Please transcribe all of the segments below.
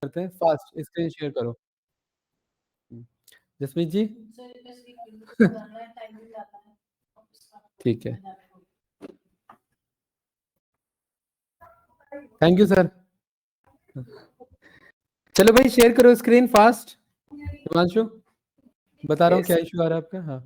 करते हैं, fast screen share करो। जसमीत जी ठीक है, थैंक यू सर। चलो भाई शेयर करो स्क्रीन फास्ट। हिमांशु बता रहा हूँ क्या इशू आ रहा है आपका। हाँ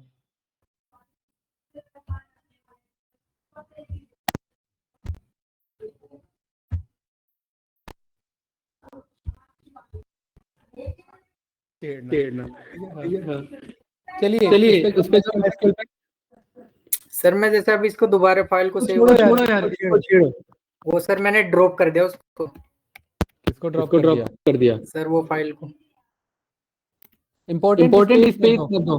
चलिए उस पे जो सर मैं जैसे अब इसको दोबारा फाइल को सेव छोड़ो यार इसको छेड़ो। वो सर मैंने ड्रॉप कर दिया उसको। इसको ड्रॉप कर दिया सर वो फाइल को इम्पोर्टेंट स्पेस मत दो।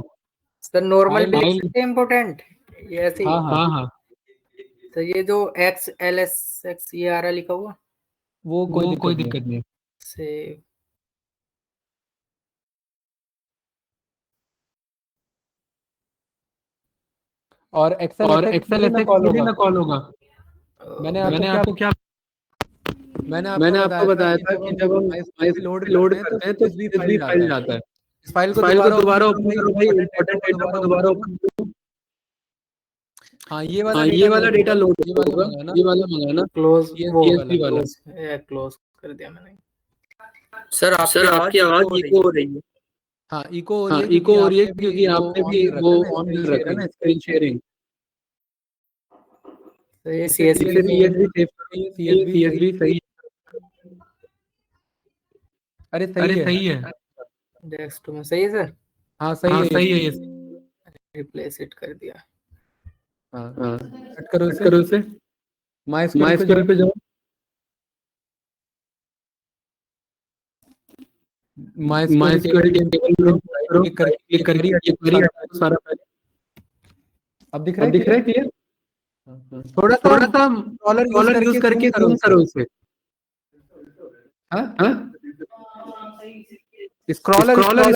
सर नॉर्मल फाइल इम्पोर्टेंट ये ऐसे ही। हाँ हाँ तो ये जो XLSX ये आ रहा लिखा हुआ वो कोई दिक्कत नहीं। सेव और एक्सेल ना कॉल होगा। मैंने आपको क्या मैंने आपको बताया था कि जब हम लोड करते हैं तो CSV फाइल जाता है। इस फाइल को दोबारा ओपन करो भाई, इम्पोर्टेंट डेटा को दोबारा ओपन करो। हाँ ये वाला डेटा लोड होगा, ये वाला मंगाना। क्लोज CSV वाला क्लोज कर दिया मैंने। सर आपकी आवाज इको हो रही है। हाँ इको हो रही है क्योंकि आपने भी वो ऑन कर रखा है ना स्क्रीन शेयरिंग। तो ये CSV सही। अरे सही है डेस्कटॉप में सही है सर। हाँ सही है ये। रिप्लेस इट कर दिया। हाँ कट करो इसे। माय स्क्वेयर पे जाओ। माय स्क्वेयर टेबल क्लिक करके सारा अब दिख रहा है क्लियर। थोड़ा सा कॉलर यूज करके जूम करो इसे। हाँ स्क्रॉलर माउस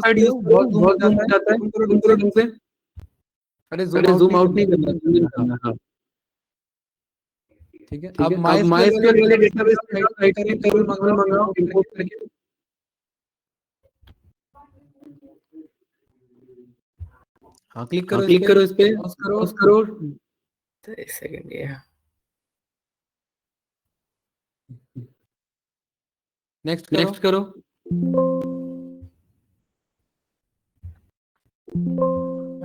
पैड यूज करो, बहुत जूम हो जाता है। जूम करो ढंग से। अरे जूम आउट नहीं करना। हाँ ठीक है। अब माय स्क्वेयर वाले डेटाबेस पे राइट क्लिक करो, टेबल मंगाओ, इंपोर्ट करके। हाँ क्लिक करो इस पे पॉज करो। एक सेकंड ये नेक्स्ट करो।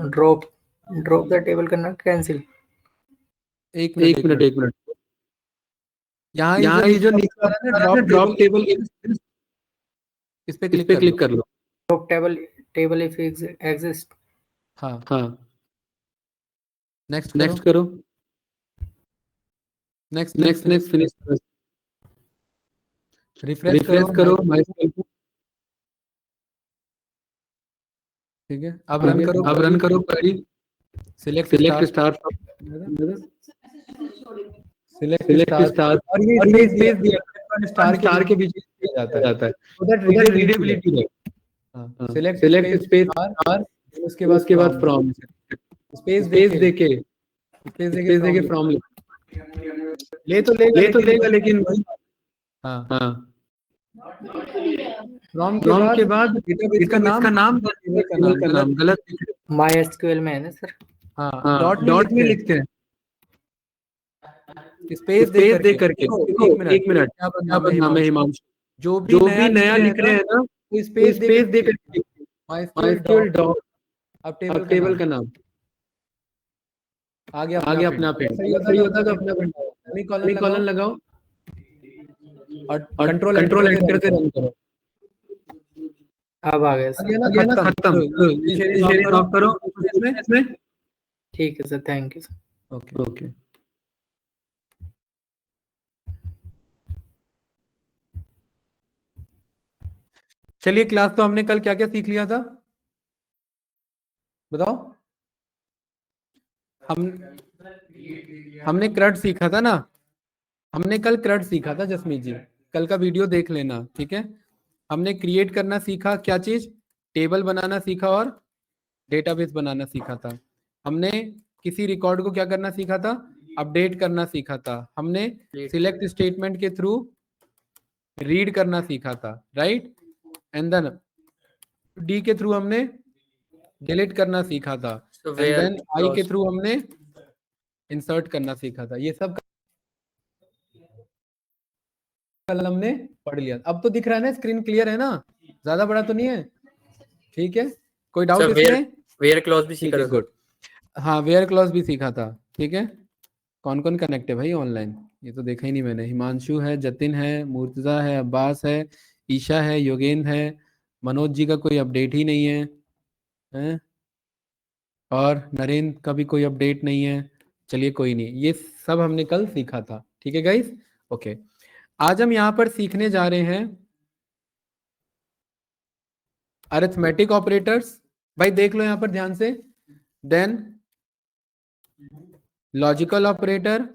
ड्रॉप द टेबल करना कैंसिल। एक मिनट यहाँ ये जो नीचे वाला है ना ड्रॉप टेबल, इस पे क्लिक कर लो। Drop table if exist. हाँ नेक्स्ट करो। नेक्स्ट फिनिश रिफ्रेश करो माय स्क्वेयर को। ठीक है अब रन करो क्वेरी। सिलेक्ट स्टार और ये स्पेस दिया स्टार के बीच में जाता है सो दैट रीडेबिलिटी रहे। हाँ सिलेक्ट स्पेस स्टार उसके बाद फ्रॉम स्पेस देके फ्रॉम ले तो लेगा लेकिन हाँ फ्रॉम के बाद डेटाबेस का नाम गलत MySQL में है ना सर। हाँ डॉट नहीं लिखते हैं, स्पेस दे करके। एक मिनट क्या नाम है हिमांशु। जो भी नया लिख रहे हैं ना वो स्पेस दे करके MySQL डॉट अब टेबल का नाम आ गया अपने आप। सही होता तो अपना सेमीकोलन लगाओ और कंट्रोल एंटर से रन करो। अब आ गया सर। खत्म। शेयरिंग ऑफ करो इसमें। ठीक है sir, thank you sir. Okay चलिए क्लास तो हमने कल क्या क्या सीख लिया था बताओ। हमने क्रड सीखा था ना। हमने कल क्रड सीखा था जसमीत जी, कल का वीडियो देख लेना ठीक है। हमने क्रिएट करना सीखा, क्या चीज, टेबल बनाना सीखा और डेटाबेस बनाना सीखा था। हमने किसी रिकॉर्ड को क्या करना सीखा था, अपडेट करना सीखा था। हमने सिलेक्ट स्टेटमेंट के थ्रू रीड करना सीखा था, राइट। एंड देन डी के थ्रू हमने डिलीट करना सीखा था, एंड देन आई के थ्रू हमने इंसर्ट करना सीखा था। ये सब कल हमने पढ़ लिया। अब तो दिख रहा है ना, स्क्रीन क्लियर है ना, ज्यादा बड़ा तो नहीं है, ठीक है। कोई डाउट इसमें? वेयर क्लॉज भी सीखा था। गुड, हाँ वेयर क्लॉज भी सीखा था, ठीक है। कौन कौन कनेक्ट है भाई ऑनलाइन, ये तो देखा ही नहीं मैंने। हिमांशु है, जतिन है, मुर्तजा है, अब्बास है, ईशा है, योगेंद्र है, मनोज जी का कोई अपडेट ही नहीं है, हैं? और नरेंद्र का भी कोई अपडेट नहीं है। चलिए कोई नहीं, ये सब हमने कल सीखा था, ठीक है गाइस। ओके, आज हम यहाँ पर सीखने जा रहे हैं अरिथमेटिक ऑपरेटर्स। भाई देख लो यहाँ पर ध्यान से, then logical operator,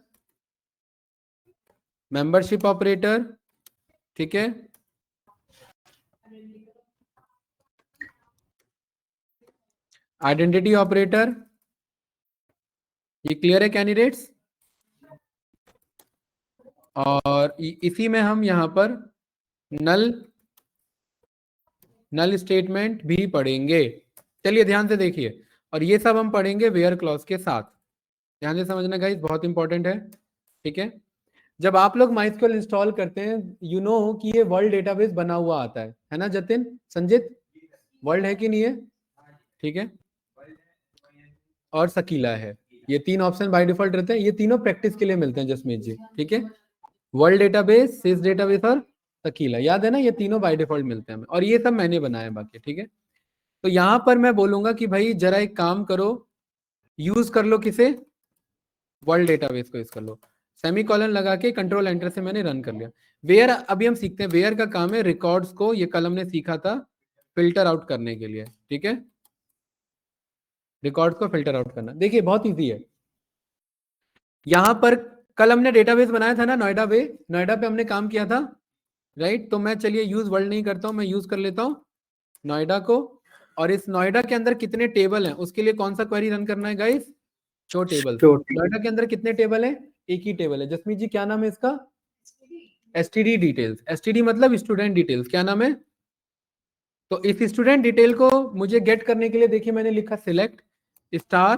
membership operator, ठीक है, आइडेंटिटी ऑपरेटर। ये क्लियर है कैंडिडेट्स? और इसी में हम यहाँ पर नल स्टेटमेंट भी पढ़ेंगे। चलिए ध्यान से देखिए, और ये सब हम पढ़ेंगे वेयर क्लॉज के साथ। ध्यान से समझना गाइस, बहुत इंपॉर्टेंट है, ठीक है। जब आप लोग माइस्क्यूएल इंस्टॉल करते हैं, यू नो कि ये वर्ल्ड डेटाबेस बना हुआ आता है ना जतिन, संजित? वर्ल्ड है कि नहीं है? ठीक है, और सकीला है। ये तीन ऑप्शन बाय डिफॉल्ट रहते हैं, ये तीनों प्रैक्टिस के लिए मिलते हैं जसमीत जी, ठीक है। वर्ल्ड डेटाबेस, सिस डेटाबेस और सकीला, याद है ना, ये तीनों बाय डिफॉल्ट मिलते हैं हमें, और ये सब मैंने बनाए बाकी, ठीक है। तो यहां पर मैं बोलूंगा कि भाई जरा एक काम करो, यूज कर लो किसे, वर्ल्ड डेटाबेस को यूज कर लो। सेमी कॉलन लगा के कंट्रोल एंटर से मैंने रन कर लिया। वेयर अभी हम सीखते हैं, वेयर का काम है रिकॉर्ड्स को, ये कल हमने सीखा था, फिल्टर आउट करने के लिए, ठीक है। रिकॉर्ड्स को फिल्टर आउट करना, देखिए बहुत इजी है। यहां पर कल हमने डेटाबेस बनाया था ना, नोएडा पे हमने काम किया था, राइट। तो मैं चलिए यूज वर्ल्ड नहीं करता हूं, मैं यूज कर लेता हूं नोएडा को। और इस नोएडा के अंदर कितने टेबल हैं, उसके लिए कौन सा क्वेरी रन करना है गाइस? Show table. नोएडा के अंदर कितने टेबल है? एक ही टेबल है। जसमीत जी क्या नाम है इसका? STD details. एसटीडी मतलब स्टूडेंट डिटेल्स, क्या नाम है? तो इस स्टूडेंट डिटेल को मुझे गेट करने के लिए देखिए मैंने लिखा सिलेक्ट स्टार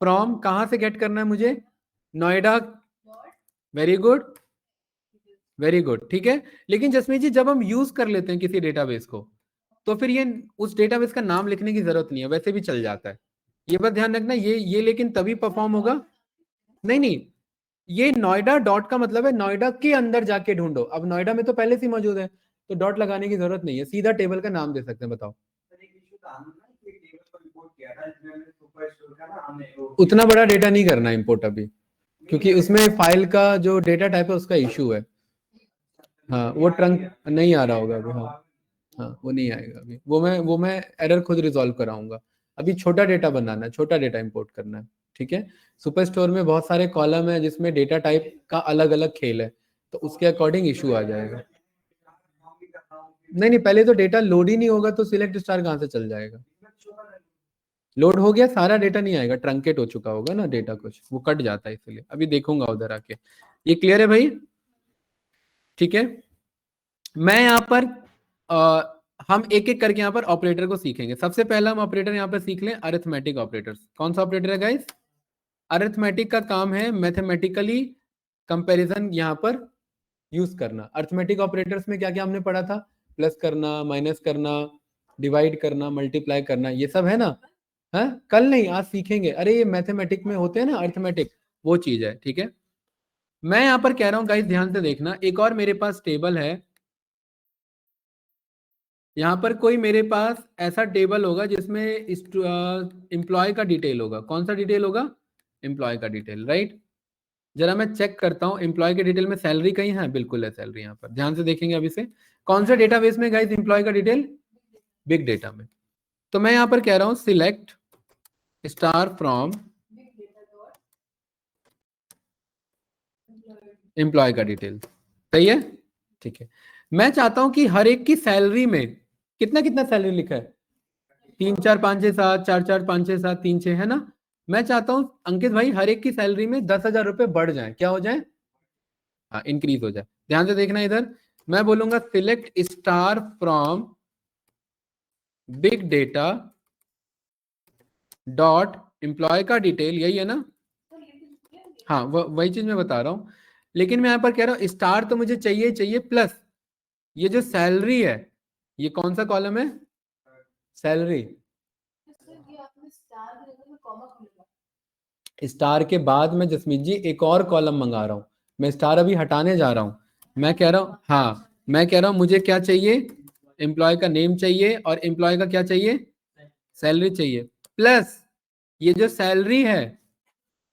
फ्रॉम, कहां से गेट करना है मुझे? Noida. Very good, very good, ठीक है। लेकिन जसमीत जी जब हम यूज कर लेते हैं किसी डेटाबेस को, तो फिर ये उस डेटाबेस का नाम लिखने की जरूरत नहीं है, वैसे भी चल जाता है। ये बात ध्यान रखना, ये लेकिन तभी परफॉर्म होगा। नहीं नहीं, ये नोएडा डॉट का मतलब है नोएडा के अंदर जाके ढूंढो। अब नोएडा में तो पहले से मौजूद है, तो डॉट लगाने की जरूरत नहीं है, सीधा टेबल का नाम दे सकते हैं। बताओ, उतना बड़ा डेटा नहीं करना इंपोर्ट अभी, क्योंकि उसमें फाइल का जो डेटा टाइप है उसका इशू है। हाँ वो ट्रंक नहीं आ रहा होगा अभी, हाँ हाँ वो नहीं आएगा अभी, वो मैं एरर खुद रिजॉल्व कराऊंगा। अभी छोटा डेटा बनाना है, छोटा डेटा इंपोर्ट करना है, ठीक है। सुपर स्टोर में बहुत सारे कॉलम है जिसमें डेटा टाइप का अलग अलग खेल है, तो उसके अकॉर्डिंग इशू आ जाएगा। नहीं नहीं, पहले तो डेटा लोड ही नहीं होगा तो सिलेक्ट स्टार कहाँ से चल जाएगा? लोड हो गया, सारा डेटा नहीं आएगा, ट्रंकेट हो चुका होगा ना डेटा, कुछ वो कट जाता है, इसलिए अभी देखूंगा उधर आके। ये क्लियर है भाई? ठीक है, मैं यहाँ पर हम एक एक करके यहाँ पर ऑपरेटर को सीखेंगे। सबसे पहला हम ऑपरेटर यहाँ पर सीख लें, अरिथमेटिक ऑपरेटर्स। कौन सा ऑपरेटर है गाइस? अरिथमेटिक का काम है मैथमेटिकली कंपैरिजन यहाँ पर यूज करना। अरिथमेटिक ऑपरेटर्स में क्या क्या हमने पढ़ा था? प्लस करना, माइनस करना, डिवाइड करना, मल्टीप्लाई करना, ये सब है ना। है कल नहीं, आज सीखेंगे। अरे ये मैथमेटिक में होते हैं ना अरिथमेटिक, वो चीज है, ठीक है। मैं यहाँ पर कह रहा हूँ गाइस ध्यान से देखना, एक और मेरे पास टेबल है। यहाँ पर कोई मेरे पास ऐसा टेबल होगा जिसमें एम्प्लॉय का डिटेल होगा। कौन सा डिटेल होगा? एम्प्लॉय का डिटेल, राइट। जरा मैं चेक करता हूँ एम्प्लॉय के डिटेल में सैलरी कहीं है? बिल्कुल है सैलरी यहाँ पर, ध्यान से देखेंगे अभी से। कौन से डेटाबेस में गाइस एम्प्लॉय का डिटेल? बिग डेटा में। तो मैं यहाँ पर कह रहा हूँ सिलेक्ट स्टार फ्रॉम एम्प्लॉय का डिटेल, सही है, ठीक है। मैं चाहता हूं कि हर एक की सैलरी में कितना कितना सैलरी लिखा है? 3 4 5 6 7, 4 4 5 6 7 3 6, है ना। मैं चाहता हूं अंकित भाई हर एक की सैलरी में 10,000 रुपए बढ़ जाए, क्या हो जाए? हाँ इंक्रीज हो जाए। ध्यान से देखना इधर, मैं बोलूंगा select star from big data dot employ का डिटेल, यही है ना? हाँ, वही चीज मैं बता रहा हूं, लेकिन मैं यहां पर कह रहा हूं स्टार तो मुझे चाहिए चाहिए, प्लस ये जो सैलरी है, ये कौन सा कॉलम है? सैलरी। स्टार के बाद में जसमीत जी एक और कॉलम मंगा रहा हूं, मैं स्टार अभी हटाने जा रहा हूं। मैं कह रहा हूं, हाँ मैं कह रहा हूं मुझे क्या चाहिए? एम्प्लॉय का नेम चाहिए, और एम्प्लॉय का क्या चाहिए? सैलरी चाहिए, प्लस ये जो सैलरी है,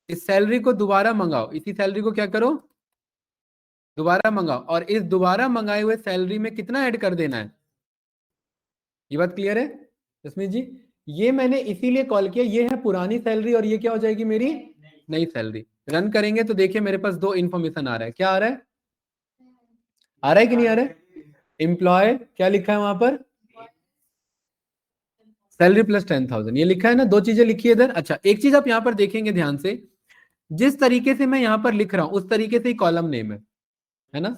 इस सैलरी को दोबारा मंगाओ, इसी सैलरी को क्या करो? दोबारा मंगाओ, और इस दोबारा मंगाए हुए सैलरी में कितना ऐड कर देना है? ये बात क्लियर है जसमीत जी? ये मैंने इसीलिए कॉल किया, ये है पुरानी सैलरी और ये क्या हो जाएगी? मेरी नई सैलरी। रन करेंगे तो देखिए मेरे पास दो इंफॉर्मेशन आ रहा है। क्या आ रहा है? आ रहा है कि नहीं आ रहा है? एम्प्लॉय क्या लिखा है वहां पर? सैलरी प्लस 10,000, ये लिखा है ना, दो चीजें लिखी है इधर। अच्छा, एक चीज आप यहाँ पर देखेंगे ध्यान से, जिस तरीके से मैं यहाँ पर लिख रहा हूं उस तरीके से ही कॉलम नेम है ना?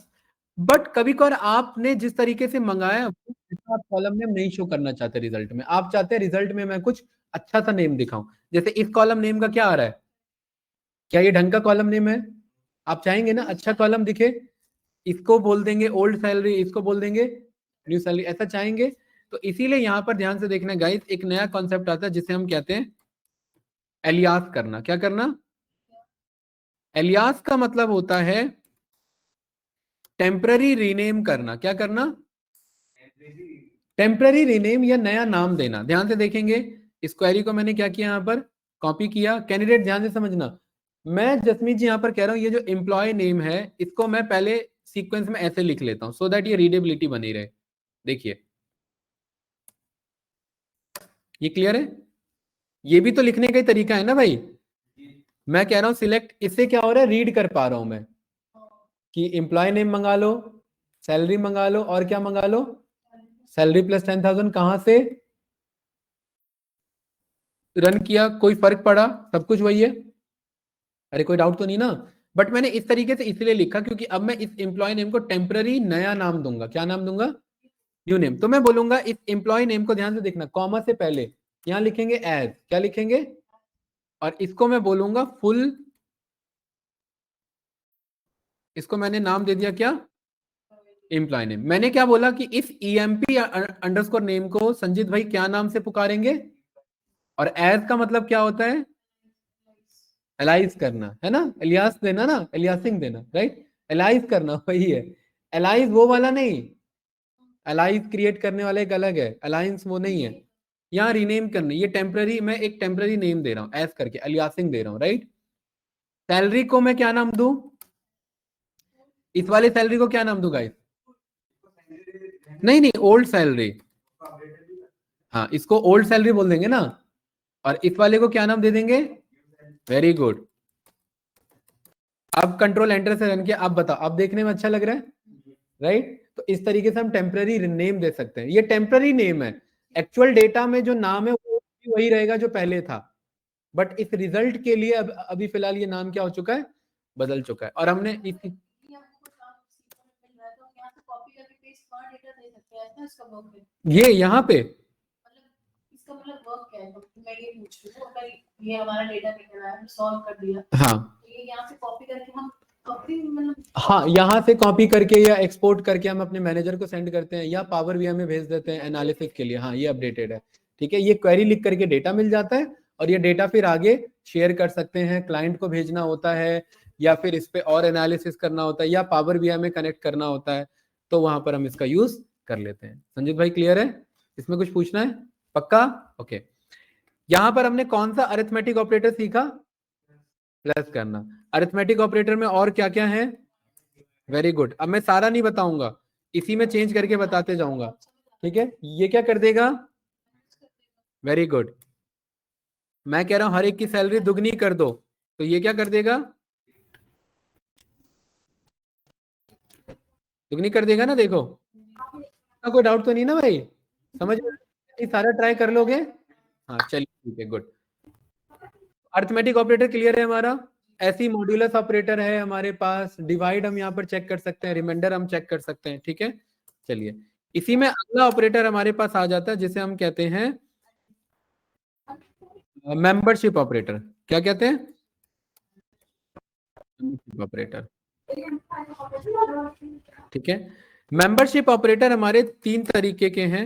बट कभी कभार आपने जिस तरीके से मंगाया आप कॉलम नेम नहीं शो करना चाहते रिजल्ट में, आप चाहते हैं रिजल्ट में मैं कुछ अच्छा सा नेम दिखाऊं। जैसे इस कॉलम नेम का क्या आ रहा है? क्या ये ढंग का कॉलम नेम है? आप चाहेंगे ना अच्छा कॉलम दिखे, इसको बोल देंगे ओल्ड सैलरी, इसको बोल देंगे न्यू सैलरी, ऐसा चाहेंगे? तो इसीलिए यहां पर ध्यान से देखना गाइस, एक नया कॉन्सेप्ट आता है जिसे हम कहते हैं एलियास करना। क्या करना? एलियास का मतलब होता है टेम्पररी रीनेम करना। क्या करना? टेम्पररी रीनेम या नया नाम देना। ध्यान से देखेंगे, इस क्वेरी को मैंने क्या किया, यहाँ पर कॉपी किया। कैंडिडेट ध्यान से समझना, मैं जसमीत जी यहाँ पर कह रहा हूँ ये जो एम्प्लॉय नेम है इसको मैं पहले सीक्वेंस में ऐसे लिख लेता हूं सो दैट ये रीडेबिलिटी बनी रहे। देखिए ये क्लियर है? ये भी तो लिखने का ही तरीका है ना भाई। मैं कह रहा हूं सिलेक्ट, इससे क्या हो रहा है? रीड कर पा रहा हूं मैं कि एम्प्लॉय नेम मंगा लो, सैलरी मंगा लो, और क्या मंगा लो? Salary plus 10,000। कहां से? रन किया, कोई फर्क पड़ा? सब कुछ वही है? अरे कोई डाउट तो नहीं ना? बट मैंने इस तरीके से इसलिए लिखा क्योंकि अब मैं इस एम्प्लॉय नेम को टेम्पररी नया नाम दूंगा। क्या नाम दूंगा? New name. तो मैं बोलूंगा इस एम्प्लॉय नेम को, ध्यान से देखना, कॉमा से पहले यहां लिखेंगे एज। क्या लिखेंगे? और इसको मैं बोलूंगा फुल, इसको मैंने नाम दे दिया क्या? Employ name. मैंने क्या बोला कि इस ईएमपी अंडरस्कोर नेम को संजीत भाई क्या नाम से पुकारेंगे? और एज का मतलब क्या होता है? एलाइज करना, है ना? एलियास देना ना, एलियासिंग देना, राइट? एलाइज करना वही है। एलाइज वो वाला नहीं, अलाइंस क्रिएट करने वाला एक अलग है, अलायंस वो नहीं है। यहाँ रीनेम करना, ये टेम्पररी, मैं एक टेम्पररी नेम दे रहा हूँ एस करके, अलियासिंग दे रहा हूँ, राइट? सैलरी को मैं क्या नाम दूं? इस वाले सैलरी को क्या नाम दूं गाइस? नहीं नहीं, ओल्ड सैलरी। हाँ, इसको ओल्ड सैलरी बोल देंगे ना, और इस वाले को क्या नाम दे देंगे? Very good. अब कंट्रोल एंटर से रन किया, अब बताओ, अब देखने में अच्छा लग रहा है, राइट? तो इस तरीके से हम टेम्पररी नेम दे सकते हैं। ये टेम्पररी नेम है, एक्चुअल डेटा में जो नाम है वो वही रहेगा जो पहले था, बट इस रिजल्ट के लिए अभी फिलहाल ये नाम क्या हो चुका है? बदल चुका है। और हमने ये यहाँ पे इसका मतलब वर्क क्या है, मैं ये पूछ रही हूँ, अगर ये हमारा डेटा निकल आया, सॉल्व कर दिया, हाँ, तो ये यहाँ से कॉपी करके हम हाँ, यहाँ से कॉपी करके या एक्सपोर्ट करके हम अपने मैनेजर को सेंड करते हैं या पावर बीआई में भेज देते हैं एनालिसिस के लिए। हाँ, ये अपडेटेड है, ठीक है। ये क्वेरी लिख करके डेटा मिल जाता है, और ये डेटा फिर आगे शेयर कर सकते हैं, क्लाइंट को भेजना होता है, या फिर इस पे और एनालिसिस करना होता है, या पावर बीआई में कनेक्ट करना होता है, तो वहां पर हम इसका यूज कर लेते हैं। संजीत भाई क्लियर है? इसमें कुछ पूछना है? पक्का? ओके। यहां पर हमने कौन सा अरिथमेटिक ऑपरेटर सीखा? प्लस करना। अरिथमेटिक ऑपरेटर में और क्या क्या है? Very good. अब मैं सारा नहीं बताऊंगा, इसी में चेंज करके बताते जाऊंगा, ठीक है? ये क्या कर देगा? Very good. मैं कह रहा हूं हर एक की सैलरी दुगनी कर दो, तो ये क्या कर देगा? दुगनी कर देगा ना, देखो। कोई डाउट तो नहीं ना भाई? समझ में सारा ट्राई कर लोगे? हाँ चलिए, ठीक है, गुड। अरिथमेटिक ऑपरेटर क्लियर है हमारा? ऐसी मॉड्यूलस ऑपरेटर है हमारे पास, डिवाइड हम यहाँ पर चेक कर सकते हैं, रिमाइंडर हम चेक कर सकते हैं, ठीक है। चलिए, इसी में अगला ऑपरेटर हमारे पास आ जाता है जिसे हम कहते हैं मेंबरशिप ऑपरेटर। क्या कहते हैं? ऑपरेटर, ठीक है। मेंबरशिप ऑपरेटर हमारे तीन तरीके के हैं,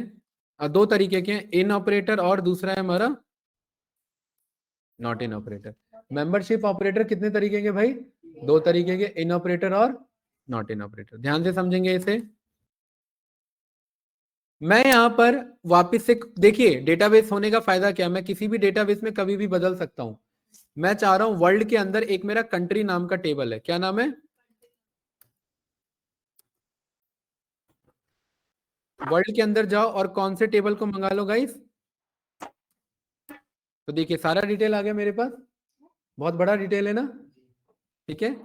दो तरीके के हैं, इन ऑपरेटर और दूसरा है हमारा not in operator. Membership operator कितने तरीके के भाई? दो तरीके के, इन ऑपरेटर और नॉट इन ऑपरेटर। ध्यान से समझेंगे इसे। मैं यहां पर वापस से देखिए, डेटाबेस होने का फायदा क्या है, मैं किसी भी डेटाबेस में कभी भी बदल सकता हूं। मैं चाह रहा हूं वर्ल्ड के अंदर एक मेरा कंट्री नाम का टेबल है, क्या नाम है? वर्ल्ड के अंदर जाओ और कौन से टेबल को मंगा लो गाइस। तो देखिए सारा डिटेल आ गया मेरे पास, बहुत बड़ा डिटेल है ना, ठीक है।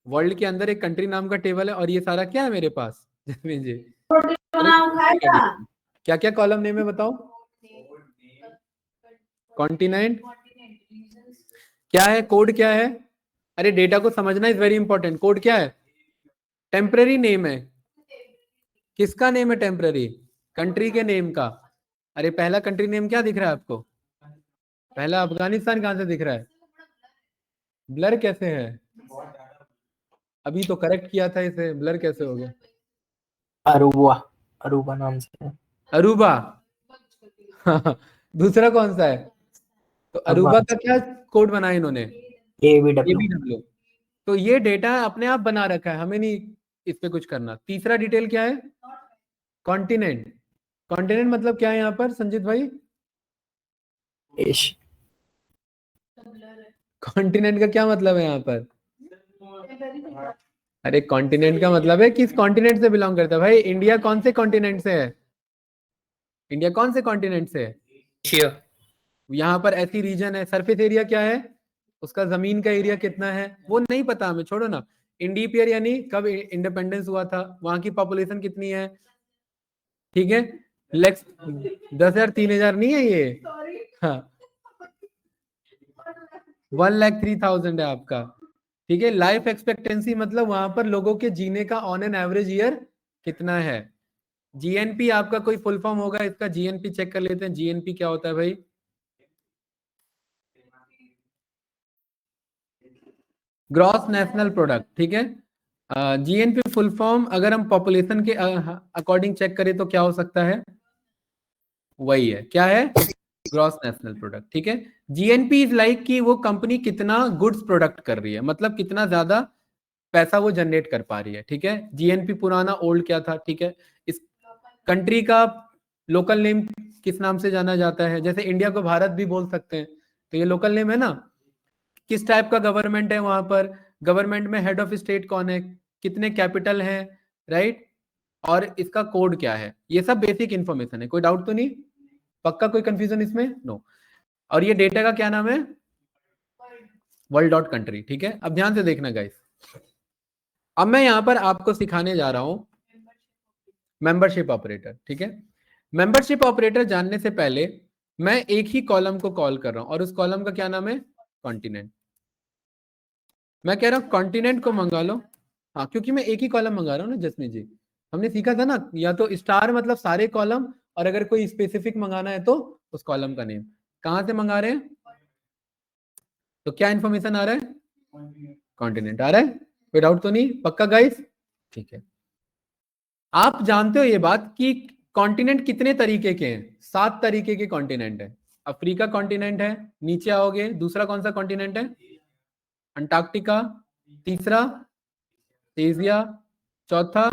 वर्ल्ड के अंदर एक कंट्री नाम का टेबल है और ये सारा क्या है मेरे पास जसमीन जी? क्या क्या कॉलम नेम है बताओ? कॉन्टिनेंट, क्या है कोड, क्या है? अरे डेटा को समझना इज वेरी इंपॉर्टेंट। कोड क्या है? टेम्पररी नेम है। किसका नेम है टेम्पररी? कंट्री के नेम का। अरे पहला कंट्री नेम क्या दिख रहा है आपको? पहला अफगानिस्तान कहां से दिख रहा है? ब्लर कैसे है? अभी तो करेक्ट किया था इसे, ब्लर कैसे हो गया? अरूबा, अरूबा नाम से है। अरूबा दूसरा कौन सा है? तो अरूबा का क्या कोड बनाया इन्होंने? ABW। ABW। तो ये डेटा अपने आप बना रखा है, हमें नहीं इस पे कुछ करना। तीसरा डिटेल क्या है? कॉन्टिनेंट। कॉन्टिनेंट मतलब क्या है यहाँ पर संजीत भाई? देश। कॉन्टिनेंट का क्या मतलब है यहाँ पर? अरे कॉन्टिनेंट का मतलब है किस कॉन्टिनेंट से बिलोंग करता है। भाई इंडिया कौन से कॉन्टिनेंट से है? इंडिया कौन से कॉन्टिनेंट से है? एशिया। यहाँ पर ऐसी रीजन है। सरफेस एरिया क्या है उसका? जमीन का एरिया कितना है वो नहीं पता हमें, छोड़ो ना। इंडिपेयर यानी कब इंडिपेंडेंस हुआ था, वहां की पॉपुलेशन कितनी है, ठीक है। लेक्स 10,000 3,000 नहीं है ये, हाँ 1,03,000 है आपका, ठीक है। लाइफ एक्सपेक्टेंसी मतलब वहां पर लोगों के जीने का ऑन एन एवरेज ईयर कितना है। जीएनपी आपका कोई फुल फॉर्म होगा इसका, जीएनपी चेक कर लेते हैं। जीएनपी क्या होता है भाई? ग्रॉस नेशनल प्रोडक्ट, ठीक है। जीएनपी फुल फॉर्म अगर हम पॉपुलेशन के अकॉर्डिंग चेक करें तो क्या हो सकता है? वही है, क्या है? ग्रॉस नेशनल प्रोडक्ट, ठीक है। जीएनपी इज लाइक कि वो कंपनी कितना गुड्स प्रोडक्ट कर रही है, मतलब कितना ज्यादा पैसा वो जनरेट कर पा रही है, ठीक है। जीएनपी पुराना ओल्ड क्या था, ठीक है। इस कंट्री का लोकल नेम किस नाम से जाना जाता है? जैसे इंडिया को भारत भी बोल सकते हैं, तो ये लोकल नेम है ना। किस टाइप का गवर्नमेंट है वहां पर? गवर्नमेंट में हेड ऑफ स्टेट कौन है, कितने कैपिटल हैं, राइट, और इसका कोड क्या है, ये सब बेसिक इंफॉर्मेशन है। कोई डाउट तो नहीं? पक्का कोई कंफ्यूजन इसमें? नो। और ये डेटा का क्या नाम है? वर्ल्ड डॉट कंट्री, ठीक है। अब ध्यान से देखना गाइस, अब मैं यहां पर आपको सिखाने जा रहा हूं मेंबरशिप ऑपरेटर, ठीक है। मेंबरशिप ऑपरेटर जानने से पहले मैं एक ही कॉलम को कॉल कर रहा हूं और उस कॉलम का क्या नाम है? कॉन्टिनेंट। मैं कह रहा हूं कॉन्टिनेंट को मंगा लो, हाँ क्योंकि मैं एक ही कॉलम मंगा रहा हूं ना जसमीत जी। हमने सीखा था ना, या तो स्टार मतलब सारे कॉलम, और अगर कोई स्पेसिफिक मंगाना है तो उस कॉलम का नेम। कहां से मंगा रहे हैं? तो क्या इंफॉर्मेशन आ रहा है? कॉन्टिनेंट आ रहा है। कोई डाउट तो नहीं? पक्का गाइस? ठीक है। आप जानते हो ये बात कि कॉन्टिनेंट कितने तरीके के हैं? 7 तरीके के कॉन्टिनेंट है। अफ्रीका कॉन्टिनेंट है, नीचे आओगे दूसरा कौन सा कॉन्टिनेंट है? अंटार्कटिका, तीसरा एशिया, चौथा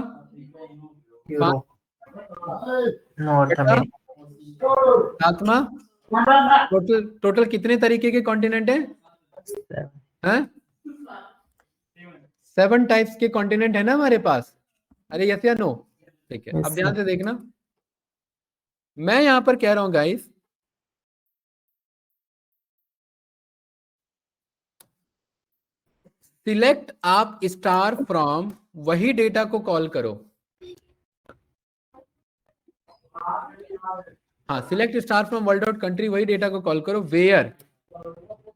यूरोप, नॉर्थ छठा, अमेरिका। सातवां। टोटल टोटल कितने तरीके के कॉन्टिनेंट है? हैं? 7 टाइप्स के कॉन्टिनेंट है ना हमारे पास। अरे यस या नो? ठीक है, अब ध्यान से देखना, मैं यहां पर कह रहा हूं गाइस, सिलेक्ट आप स्टार फ्रॉम, वही डेटा को कॉल करो। हाँ, select star from world dot country, वही डेटा को कॉल करो। वेयर,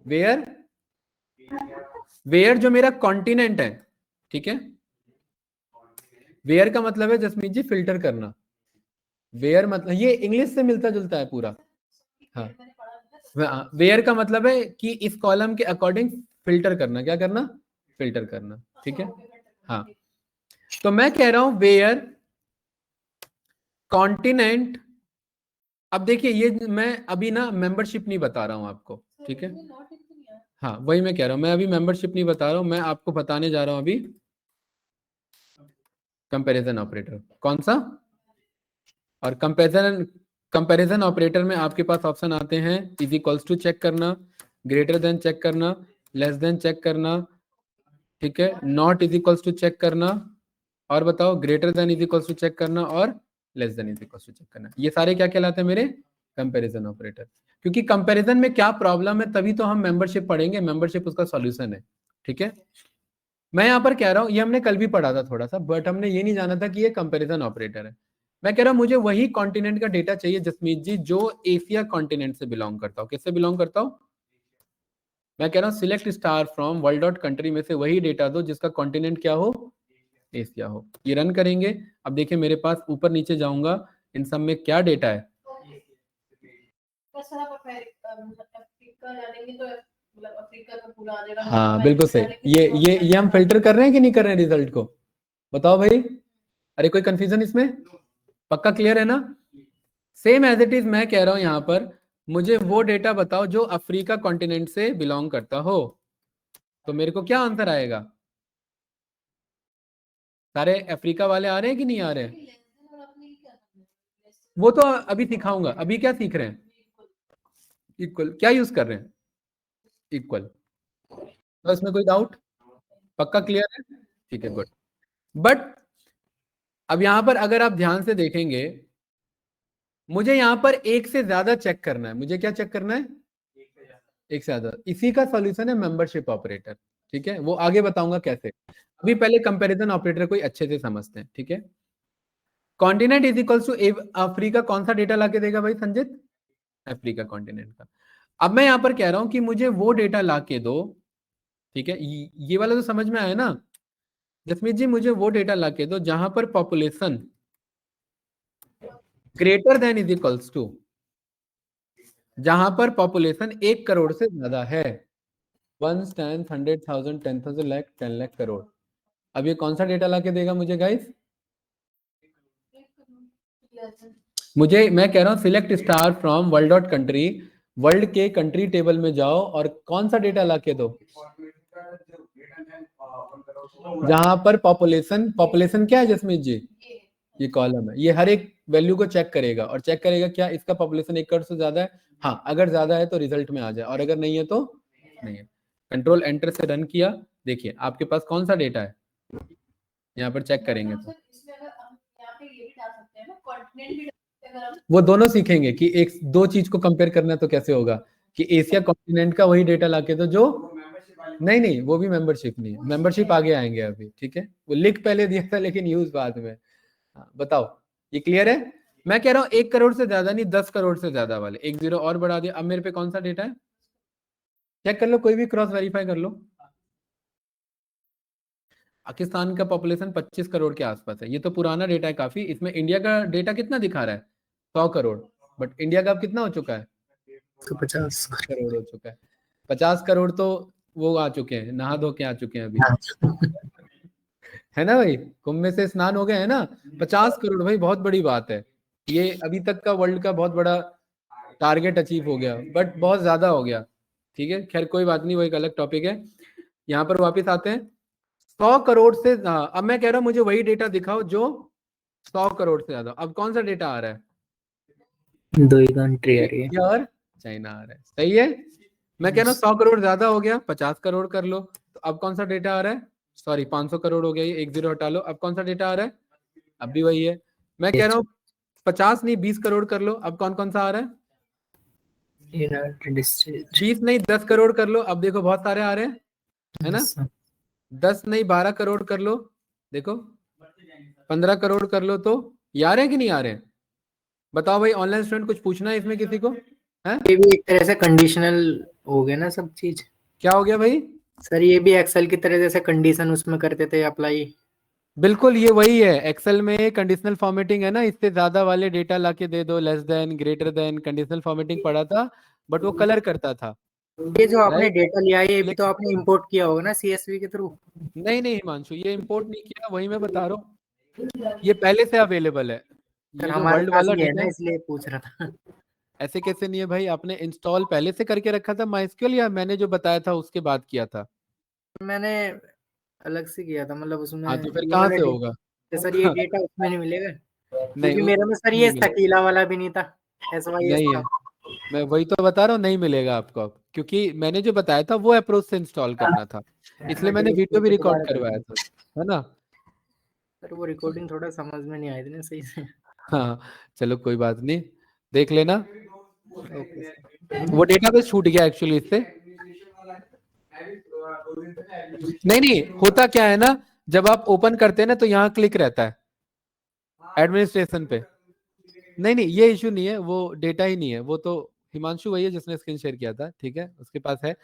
वेयर वेयर जो मेरा कॉन्टिनेंट है, ठीक है, वेयर का मतलब है जसमीत जी फिल्टर करना। वेयर मतलब ये इंग्लिश से मिलता जुलता है पूरा। हाँ, वेयर का मतलब है कि इस कॉलम के अकॉर्डिंग फिल्टर करना। क्या करना? फिल्टर करना, ठीक है। हाँ, तो मैं कह रहा हूं वेयर कॉन्टिनेंट। अब देखिए ये मैं अभी ना मेंबरशिप नहीं बता रहा हूं आपको, ठीक है। हाँ, वही मैं कह रहा हूं, मैं अभी मेंबरशिप नहीं बता रहा हूं, मैं आपको बताने जा रहा हूं अभी कंपैरिजन ऑपरेटर कौन सा। और कंपैरिजन ऑपरेटर में आपके पास ऑप्शन आते हैं इज इक्वल्स टू चेक करना, ग्रेटर देन चेक करना, लेस देन चेक करना, ठीक है, not is equals to check करना, और बताओ greater than is equals to check करना, और less than is equals to check करना। ये सारे क्या कहलाते हैं मेरे? Comparison operator. क्योंकि कंपैरिजन में क्या प्रॉब्लम है तभी तो हम मेंबरशिप पढ़ेंगे, मेंबरशिप उसका सॉल्यूशन है, ठीक है। मैं यहाँ पर कह रहा हूँ, ये हमने कल भी पढ़ा था थोड़ा सा, बट हमने ये नहीं जाना था कि ये कंपैरिजन ऑपरेटर है। मैं कह रहा हूँ मुझे वही कॉन्टिनेंट का डेटा चाहिए जसमीत जी जो एशिया कॉन्टिनेंट से बिलोंग करता हो। किससे बिलोंग करता हो? मैं कह रहा हूँ select star from world dot country में से वही डेटा दो जिसका कॉन्टिनेंट क्या हो? एशिया हो। ये रन करेंगे। अब देखिए मेरे पास ऊपर नीचे जाऊंगा, इन सब में क्या डेटा है। हाँ बिल्कुल सही। ये हम फिल्टर कर रहे हैं कि नहीं कर रहे हैं रिजल्ट को? बताओ भाई। अरे कोई कंफ्यूजन इसमें? पक्का क्लियर है ना? सेम एज इट इज मैं कह रहा हूं यहां पर, मुझे वो डेटा बताओ जो अफ्रीका कॉन्टिनेंट से बिलोंग करता हो। तो मेरे को क्या आंसर आएगा? सारे अफ्रीका वाले आ रहे हैं कि नहीं आ रहे हैं? वो तो अभी सिखाऊंगा। अभी क्या सीख रहे हैं? इक्वल क्या यूज कर रहे हैं? इक्वल। तो इसमें कोई डाउट? पक्का क्लियर है? ठीक है, गुड। बट अब यहां पर अगर आप ध्यान से देखेंगे, मुझे यहां पर एक से ज्यादा चेक करना है। मुझे क्या चेक करना है? एक से ज्यादा। इसी का सॉल्यूशन है मेंबरशिप ऑपरेटर, ठीक है। वो आगे बताऊंगा कैसे। अभी पहले कंपैरिजन ऑपरेटर को अच्छे से समझते हैं, ठीक है। Continent is equals to Africa कौन सा डेटा लाके देगा भाई संजित? अफ्रीका कॉन्टिनेंट का। अब मैं यहां पर कह रहा हूं कि मुझे वो डेटा लाके दो, ठीक है। ये वाला तो समझ में आया ना जसमीत जी? मुझे वो डेटा लाके दो जहां पर population greater than is equals to, जहां पर पॉपुलेशन 1 करोड़ से ज्यादा है। 1, 10, 100,000, 10,000, लाख, 10 लाख करोड़। अब ये कौन सा डेटा लाके देगा मुझे गाइस? मुझे, मैं कह रहा हूं select star from world dot country, world के कंट्री टेबल में जाओ और कौन सा डेटा लाके दो जहां पर पॉपुलेशन, पॉपुलेशन क्या है जसमीत जी? ये कॉलम है। ये हर एक वैल्यू को चेक करेगा और चेक करेगा क्या इसका पॉपुलेशन 1 करोड़ से ज्यादा है। हाँ, अगर ज्यादा है तो रिजल्ट में आ जाए, और अगर नहीं है तो नहीं है। कंट्रोल एंटर से रन किया। देखिए आपके पास कौन सा डेटा है, यहाँ पर चेक करेंगे तो वो दोनों सीखेंगे कि एक दो चीज को कंपेयर करना तो कैसे होगा, कि एशिया कॉन्टिनेंट का वही डेटा लाके तो जो नहीं नहीं, वो भी मेंबरशिप नहीं है। मेंबरशिप आगे आएंगे अभी, ठीक है। वो लिख पहले दिया था लेकिन यूज बाद में। हाँ, बताओ ये क्लियर है? मैं कह रहा हूँ 1 करोड़ से ज्यादा नहीं, 10 करोड़ से ज्यादा वाले। एक जीरो और बढ़ा दिया। अब मेरे पे कौन सा डेटा है चेक कर लो, कोई भी क्रॉस वेरीफाई कर लो। पाकिस्तान का पॉपुलेशन 25 करोड़ के आसपास है। ये तो पुराना डेटा है काफी। इसमें इंडिया का डेटा कितना दिखा रहा है? 100 करोड़। बट इंडिया का अब कितना हो चुका है? तो 50 करोड़ हो चुका है। 50 करोड़ तो वो आ चुके हैं, नहा धो के आ चुके हैं अभी, है ना भाई? कुंभ में से स्नान हो गए हैं ना। 50 करोड़ भाई बहुत बड़ी बात है। ये अभी तक का वर्ल्ड का बहुत बड़ा टारगेट अचीव हो गया, बट बहुत ज्यादा हो गया, ठीक है। खैर कोई बात नहीं, वो एक अलग टॉपिक है। यहाँ पर वापस आते हैं। 100 करोड़ से, हाँ, अब मैं कह रहा हूँ मुझे वही डेटा दिखाओ जो 100 करोड़ से ज्यादा। अब कौन सा डेटा आ रहा है? दो ही कंट्री आ रही है। इंडिया और चाइना आ रहा है, सही है। मैं कह रहा हूँ 100 करोड़ ज्यादा हो गया, 50 करोड़ कर लो। तो अब कौन सा डेटा आ रहा है? सॉरी 500 करोड़ हो गया, ये एक जीरो हटा लो। अब कौन सा डेटा आ रहा है? अब भी वही है। मैं कह रहा हूँ 50 नहीं 20 करोड़ कर लो। अब कौन कौन सा आ रहा है? United state. 20 नहीं 10 करोड़ कर लो। अब देखो बहुत सारे आ रहे हैं, है ना। 10 नहीं 12 करोड़ कर लो। देखो 15 करोड़ कर लो। तो ये आ रहे हैं कि नहीं आ रहे हैं? बताओ भाई, ऑनलाइन स्टूडेंट कुछ पूछना है इसमें किसी को? है ये भी एक तरह से कंडीशनल हो गया ना सब चीज। क्या हो गया भाई? सर ये भी एक्सेल की तरह जैसे कंडीशन उसमें करते थे अप्लाई? बिल्कुल ये वही है, एक्सेल में कंडीशनल फॉर्मेटिंग है ना, इससे ज्यादा वाले डेटा लाके दे दो, less than, greater than, conditional formatting पढ़ा था, बट वो कलर करता था। ये जो आपने राइट। डेटा लिया है ये भी तो आपने इंपोर्ट किया होगा ना सीएसवी के थ्रू? नहीं नहीं हिमांशु, ये इंपोर्ट नहीं किया, वही मैं बता रहा हूँ, ये पहले से अवेलेबल है। सर ये जो हमारे वर्ल्ड पास वाला ये है डेटा ना है, इसलिए पूछ रहा था। ऐसे कैसे नहीं है भाई, आपने इंस्टॉल पहले से करके रखा था माइस्क्यूएल, या मैंने जो बताया था उसके बाद किया था? मैंने अलग से किया था, मतलब हाँ उसमें तो फिर ये कहाँ वाला से होगा? डेटा, सर ये डेटा उसमें नहीं मिलेगा नहीं क्योंकि मेरा में सर नहीं ये मिलेगा। शकीला वाला भी नहीं था, SYS नहीं है, था। मैं वही तो बता रहा हूँ, नहीं मिलेगा आपको अब, क्योंकि मैंने जो बताया था वो अप्रोच से इंस्टॉल करना था, इसलिए मैं मैंने डिलीट वीडियो भी करके रिकॉर्ड दोबारा कर करवाया दूंगा। था, है ना। सर वो रिकॉर्डिंग थोड़ा समझ में नहीं आई थी ना सही से। हाँ चलो कोई बात नहीं, देख लेना। Okay sir. वो डेटाबेस छूट गया एक्चुअली इससे। नहीं नहीं, होता क्या है ना, जब आप ओपन करते हैं ना तो यहाँ क्लिक रहता है एडमिनिस्ट्रेशन पे। नहीं नहीं ये इशू नहीं है, वो डेटा ही नहीं है, वो तो हिमांशु वही है जिसने स्क्रीन शेयर किया था, ठीक है, उसके पास है।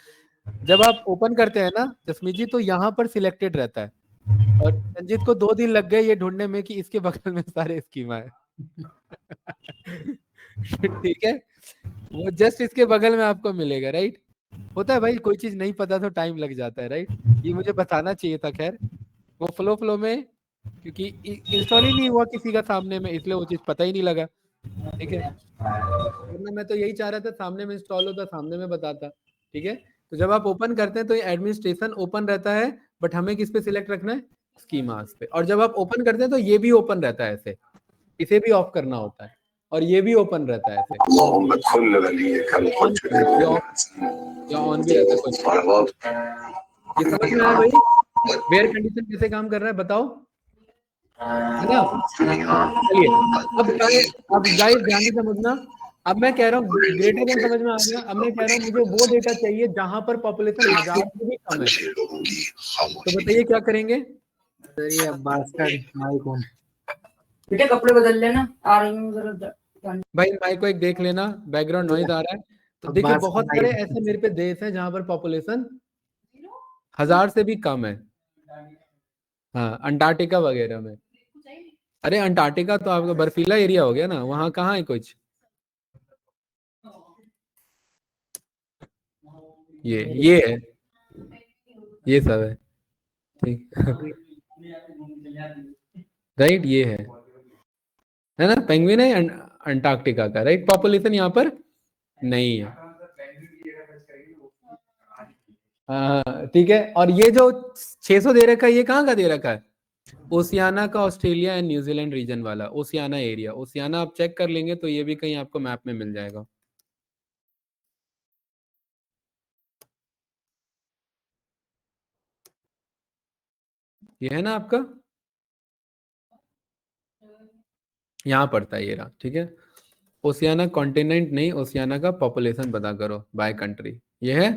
जब आप ओपन करते हैं ना जसमीत जी, तो यहाँ पर सिलेक्टेड रहता है, और संजीत को 2 दिन लग गए ये ढूंढने में कि इसके बगल में सारे स्कीमा है। ठीक है, वो जस्ट इसके बगल में आपको मिलेगा, राइट। होता है भाई, कोई चीज नहीं पता तो टाइम लग जाता है, राइट। ये मुझे बताना चाहिए था, खैर वो फ्लो फ्लो में, क्योंकि इंस्टॉल ही नहीं हुआ किसी का सामने में, इसलिए वो चीज पता ही नहीं लगा। ठीक है, वरना मैं तो यही चाह रहा था सामने में इंस्टॉल होता, सामने में बताता। ठीक है, तो जब आप ओपन करते हैं तो ये एडमिनिस्ट्रेशन ओपन रहता है, बट हमें किस पे सिलेक्ट रखना है, स्कीमास पे। और जब आप ओपन करते हैं तो ये भी ओपन रहता है ऐसे, इसे भी ऑफ करना होता है, और ये भी ओपन रहता है ऐसे, ऑन ये ऑफ या ऑन भी रहता है कोई। ये समझ में आया भाई, वेयर कंडीशन कैसे काम कर रहा है बताओ, है ना। चलिए, अब गाइस ध्यान से समझना, अब मैं कह रहा हूँ ग्रेटर देन समझ में आ गया, अब मैं कह रहा हूँ मुझे वो डेटा चाहिए जहां पर पॉपुलेशन 1000 से भी कम है, तो बताइए क्या करेंगे। सर ये अब्बास का माइक ऑन। बेटे कपड़े बदल लेना, आ रही हूँ जरा। भाई माइक को एक देख लेना, बैकग्राउंड नॉइज आ रहा है। तो देखिए अब्बास का बहुत सारे माइक। ऐसे मेरे पे देश हैं जहां पर पॉपुलेशन 1000 से भी कम है। हाँ अंटार्कटिका वगैरह में। अरे अंटार्कटिका तो आपका बर्फीला एरिया हो गया ना, वहां कहाँ है कुछ। ये है, ये सब है, ठीक। राइट, ये है ना, पेंगुइन है अंटार्कटिका का, राइट। पॉपुलेशन यहाँ पर नहीं है। हाँ ठीक है, और ये जो 600 दे रखा है, ये कहाँ का दे रखा है, ओशियाना का, ऑस्ट्रेलिया एंड न्यूजीलैंड रीजन वाला ओशियाना एरिया। ओशियाना आप चेक कर लेंगे तो ये भी कहीं आपको मैप में मिल जाएगा। ये है ना आपका, यहाँ पड़ता है ये रहा, ठीक है। ओशियाना कॉन्टिनेंट नहीं, ओशियाना का पॉपुलेशन पता करो बाय कंट्री, ये है।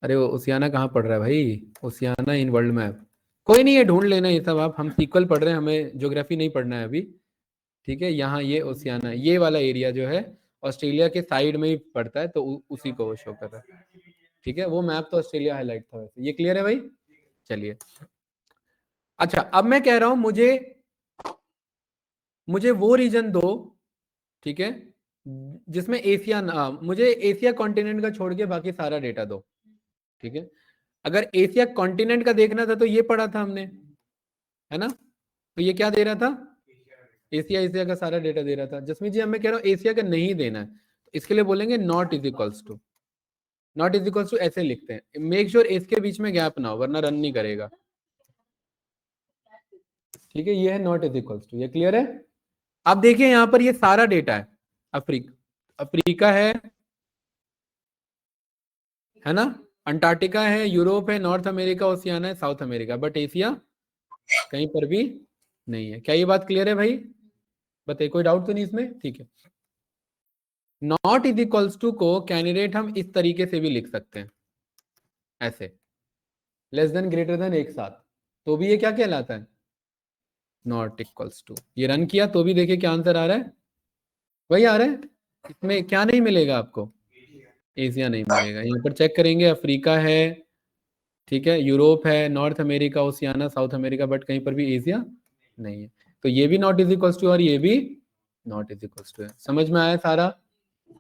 अरे वो ओशियाना कहाँ पड़ रहा है भाई, ओशियाना इन वर्ल्ड मैप। कोई नहीं, ये ढूंढ लेना ये सब, आप हम सीक्वल पढ़ रहे हैं, हमें ज्योग्राफी नहीं पढ़ना है अभी। ठीक है, यहाँ ये ओशियाना, ये वाला एरिया जो है ऑस्ट्रेलिया के साइड में ही पड़ता है, तो उसी को वो शो कर रहा है। ठीक है, वो मैप तो ऑस्ट्रेलिया हाईलाइट था वैसे, ये क्लियर है भाई। चलिए, अच्छा अब मैं कह रहा हूं मुझे वो रीजन दो, ठीक है, जिसमें एशिया ना, मुझे एशिया कॉन्टिनेंट का छोड़ के बाकी सारा डेटा दो। ठीक है, अगर एशिया कॉन्टिनेंट का देखना था तो ये पढ़ा था हमने, है ना। तो ये क्या दे रहा था, एशिया, एशिया का सारा डेटा दे रहा था। जसमीत जी अब मैं कह रहा हूँ एशिया का नहीं देना है, तो इसके लिए बोलेंगे not is equals to, not is equals to ऐसे लिखते हैं, मेक श्योर इसके बीच में गैप ना हो वरना रन नहीं करेगा। ठीक है, ये है नॉट इज इक्वल्स टू, ये क्लियर है। अब देखिए यहां पर ये सारा डेटा है, अफ्रीका है ना, अंटार्कटिका है, यूरोप है, नॉर्थ अमेरिका, ओशियाना है, साउथ अमेरिका, बट एशिया कहीं पर भी नहीं है। क्या ये बात क्लियर है भाई, बताइए, कोई डाउट तो नहीं इसमें, ठीक है। नॉट इज इक्वल्स टू को कैंडिडेट हम इस तरीके से भी लिख सकते हैं, ऐसे, लेस देन ग्रेटर देन एक साथ, तो भी ये क्या कहलाता है, नॉट इक्वल्स टू। ये रन किया तो भी देखिए क्या आंसर आ रहा है, वही आ रहा है, इसमें क्या नहीं मिलेगा आपको, एशिया नहीं मिलेगा। यहाँ पर चेक करेंगे, अफ्रीका है, ठीक है, यूरोप है, north America, Oceania, south America, but कहीं पर भी एशिया नहीं है। तो ये भी नॉट इज इक्वल्स टू और ये भी नॉट इज इक्वल्स टू है। समझ में आया सारा?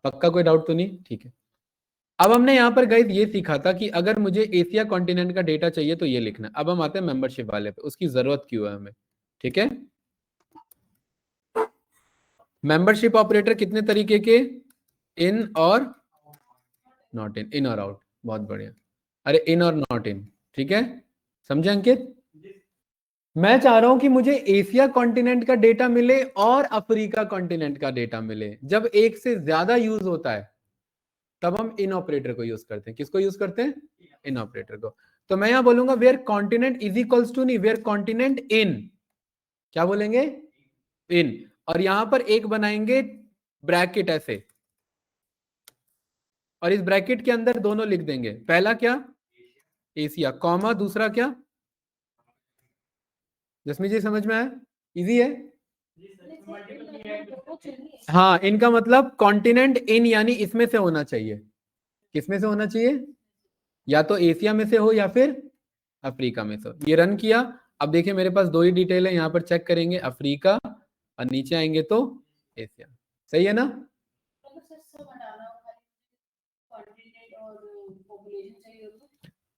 पक्का कोई डाउट तो नहीं? ठीक है। अब हमने यहाँ पर गाइस ये सीखा था कि अगर मुझे एशिया कॉन्टिनेंट का डेटा चाहिए तो ये लिखना। अब हम आते हैं मेंबरशिप वाले पे, उसकी जरूरत क्यों है हमें, ठीक है। मेंबरशिप ऑपरेटर कितने तरीके के, इन और नॉट इन, इन और आउट, बहुत बढ़िया। अरे इन और नॉट इन, ठीक है, समझे अंकित? मैं चाह रहा हूं कि मुझे एशिया कॉन्टिनेंट का डेटा मिले और अफ्रीका कॉन्टिनेंट का डेटा मिले। जब एक से ज्यादा यूज होता है तब हम इन ऑपरेटर को यूज करते हैं। किसको यूज करते हैं? इन ऑपरेटर को। तो मैं यहां बोलूंगा where continent is equals to, नहीं, वेयर कॉन्टिनेंट इन, क्या बोलेंगे? इन। और यहां पर एक बनाएंगे ब्रैकेट ऐसे, और इस ब्रैकेट के अंदर दोनों लिख देंगे। पहला क्या? एशिया, कॉमा, दूसरा क्या? जसमी जी समझ में आया? इजी है। हाँ, इनका मतलब कॉन्टिनेंट इन यानी इसमें से होना चाहिए। किसमें से होना चाहिए? या तो एशिया में से हो या फिर अफ्रीका में से हो। ये रन किया। अब देखिए मेरे पास दो ही डिटेल है, यहाँ पर चेक करेंगे अफ्रीका और नीचे आएंगे तो एशिया। सही है ना?